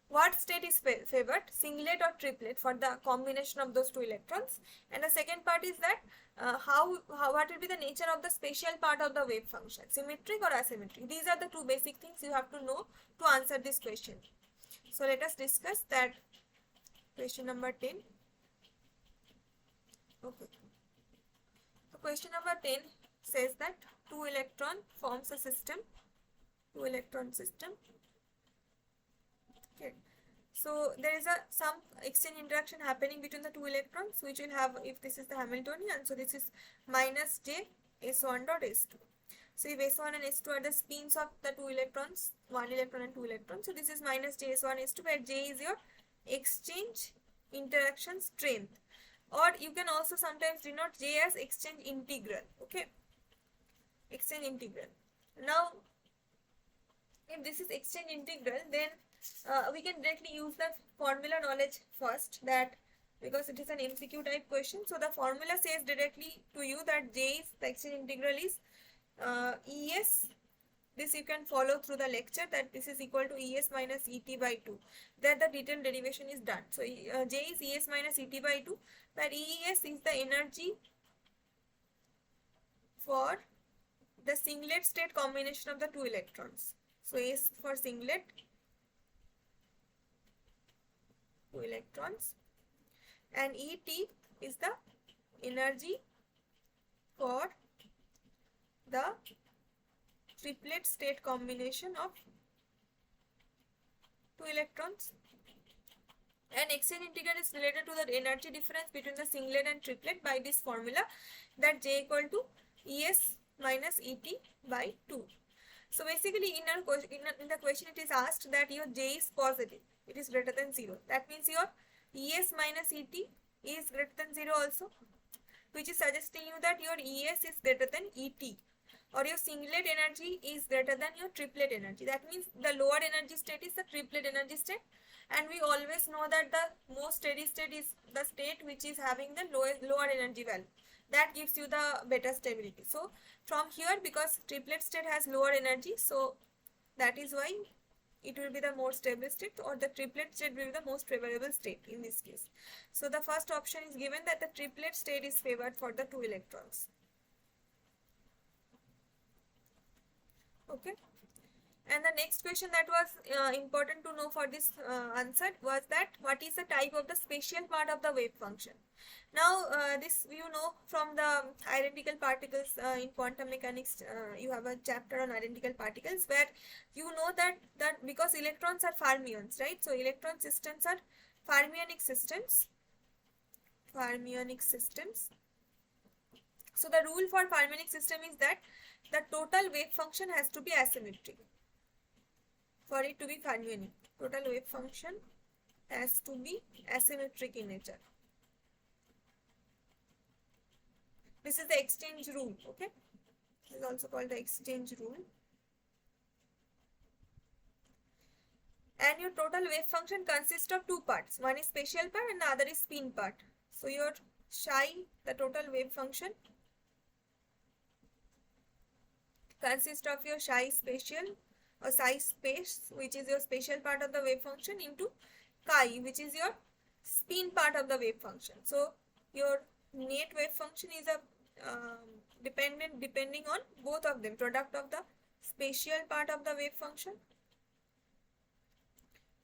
what state is favored, singlet or triplet for the combination of those two electrons. And the second part is that what will be the nature of the spatial part of the wave function, symmetric or asymmetric. These are the two basic things you have to know to answer this question. So let us discuss that. Question number 10. Okay. So question number 10 says that 2 electron forms a system, 2 electron system. Okay. So there is some exchange interaction happening between the two electrons, which will have, if this is the Hamiltonian, so this is minus J S1 dot S2. So if S1 and S2 are the spins of the two electrons, one electron and two electrons, so this is minus J S1 S2, where J is your exchange interaction strength, or you can also sometimes denote J as exchange integral. Okay, exchange integral. Now if this is exchange integral, then we can directly use the formula knowledge first, that because it is an MCQ type question. So the formula says directly to you that J is, the exchange integral is ES. This you can follow through the lecture, that this is equal to ES minus ET by 2. Then the detailed derivation is done. So J is ES minus ET by 2, where ES is the energy for the singlet state combination of the two electrons. So S for singlet, two electrons, and ET is the energy for the triplet state combination of two electrons. And exchange integral is related to the energy difference between the singlet and triplet by this formula, that J equal to ES minus ET by 2. So basically in the question it is asked that your J is positive, it is greater than 0. That means your ES minus ET is greater than 0 also, which is suggesting you that your ES is greater than ET, or your singlet energy is greater than your triplet energy. That means the lower energy state is the triplet energy state, and we always know that the most steady state is the state which is having the lower energy value. That gives you the better stability. So from here, because triplet state has lower energy, so that is why it will be the more stable state, or the triplet state will be the most favorable state in this case. So the first option is given, that the triplet state is favored for the two electrons. Okay. And the next question that was important to know for this answer was that what is the type of the spatial part of the wave function. Now this you know from the identical particles in quantum mechanics. You have a chapter on identical particles, where you know that because electrons are fermions, right? So electron systems are fermionic systems. Fermionic systems. So the rule for fermionic system is that the total wave function has to be asymmetric. For it to be fermionic, total wave function has to be asymmetric in nature. This is the exchange rule. Okay, this is also called the exchange rule. And your total wave function consists of two parts. One is spatial part and the other is spin part. So your psi, the total wave function, consists of your psi spatial or psi space, which is your spatial part of the wave function, into chi, which is your spin part of the wave function. So your net wave function is a depending on both of them, product of the spatial part of the wave function,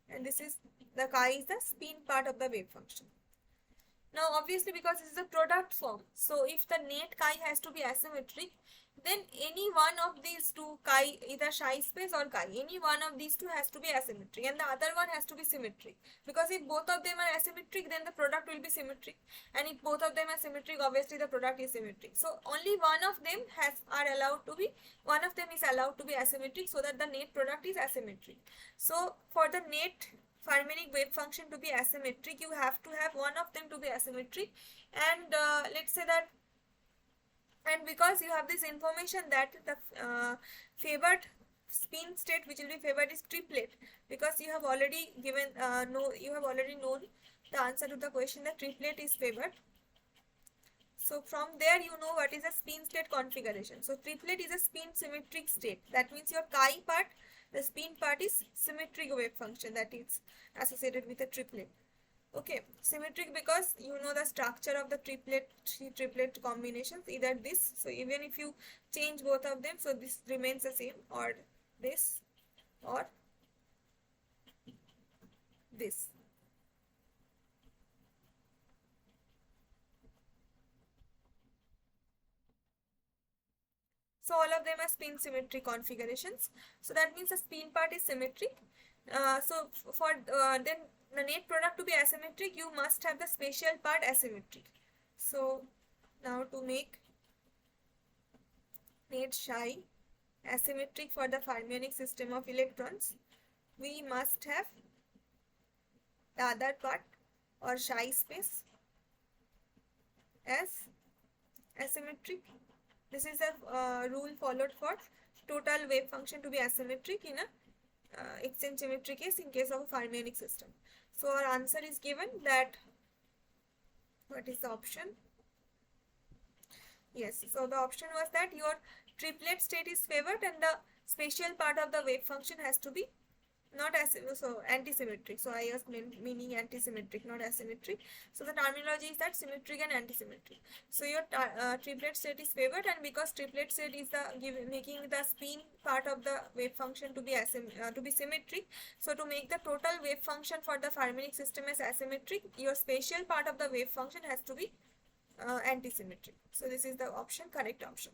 and this is the chi is the spin part of the wave function. Now obviously, because this is a product form, so if the net chi has to be asymmetric, then any one of these two chi, either psi space or chi, any one of these two has to be asymmetric, and the other one has to be symmetric. Because if both of them are asymmetric, then the product will be symmetric, and if both of them are symmetric, obviously the product is symmetric. So only one of them is allowed to be asymmetric, so that the net product is asymmetric. So for the net fermionic wave function to be asymmetric, you have to have one of them to be asymmetric, and let's say that, and because you have this information that the favored spin state which will be favored is triplet, because you have already given you have already known the answer to the question that triplet is favored. So from there you know what is a spin state configuration. So triplet is a spin symmetric state. That means your chi part, the spin part, is symmetric wave function that is associated with a triplet. Okay, symmetric because you know the structure of the triplet combinations, either this, so even if you change both of them, so this remains the same, or this, or this. So all of them are spin symmetric configurations. So that means the spin part is symmetric. So for then the net product to be asymmetric, you must have the special part asymmetric. So now to make net psi asymmetric for the fermionic system of electrons, we must have the other part or psi space as asymmetric. This is a rule followed for total wave function to be asymmetric in a exchange symmetry case in case of a fermionic system. So our answer is given that, what is the option? Yes, so the option was that your triplet state is favored and the spatial part of the wave function has to be not as so antisymmetric. So I was meaning antisymmetric, not asymmetric. So the terminology is that symmetric and antisymmetric. So your triplet state is favored, and because triplet state is the making the spin part of the wave function to be symmetric. So to make the total wave function for the fermionic system as asymmetric, your spatial part of the wave function has to be antisymmetric. So this is the option, correct option.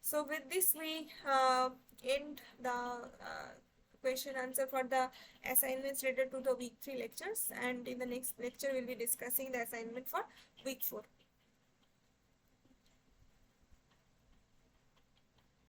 So with this we end the question answer for the assignments related to the week 3 lectures, and in the next lecture we will be discussing the assignment for week 4.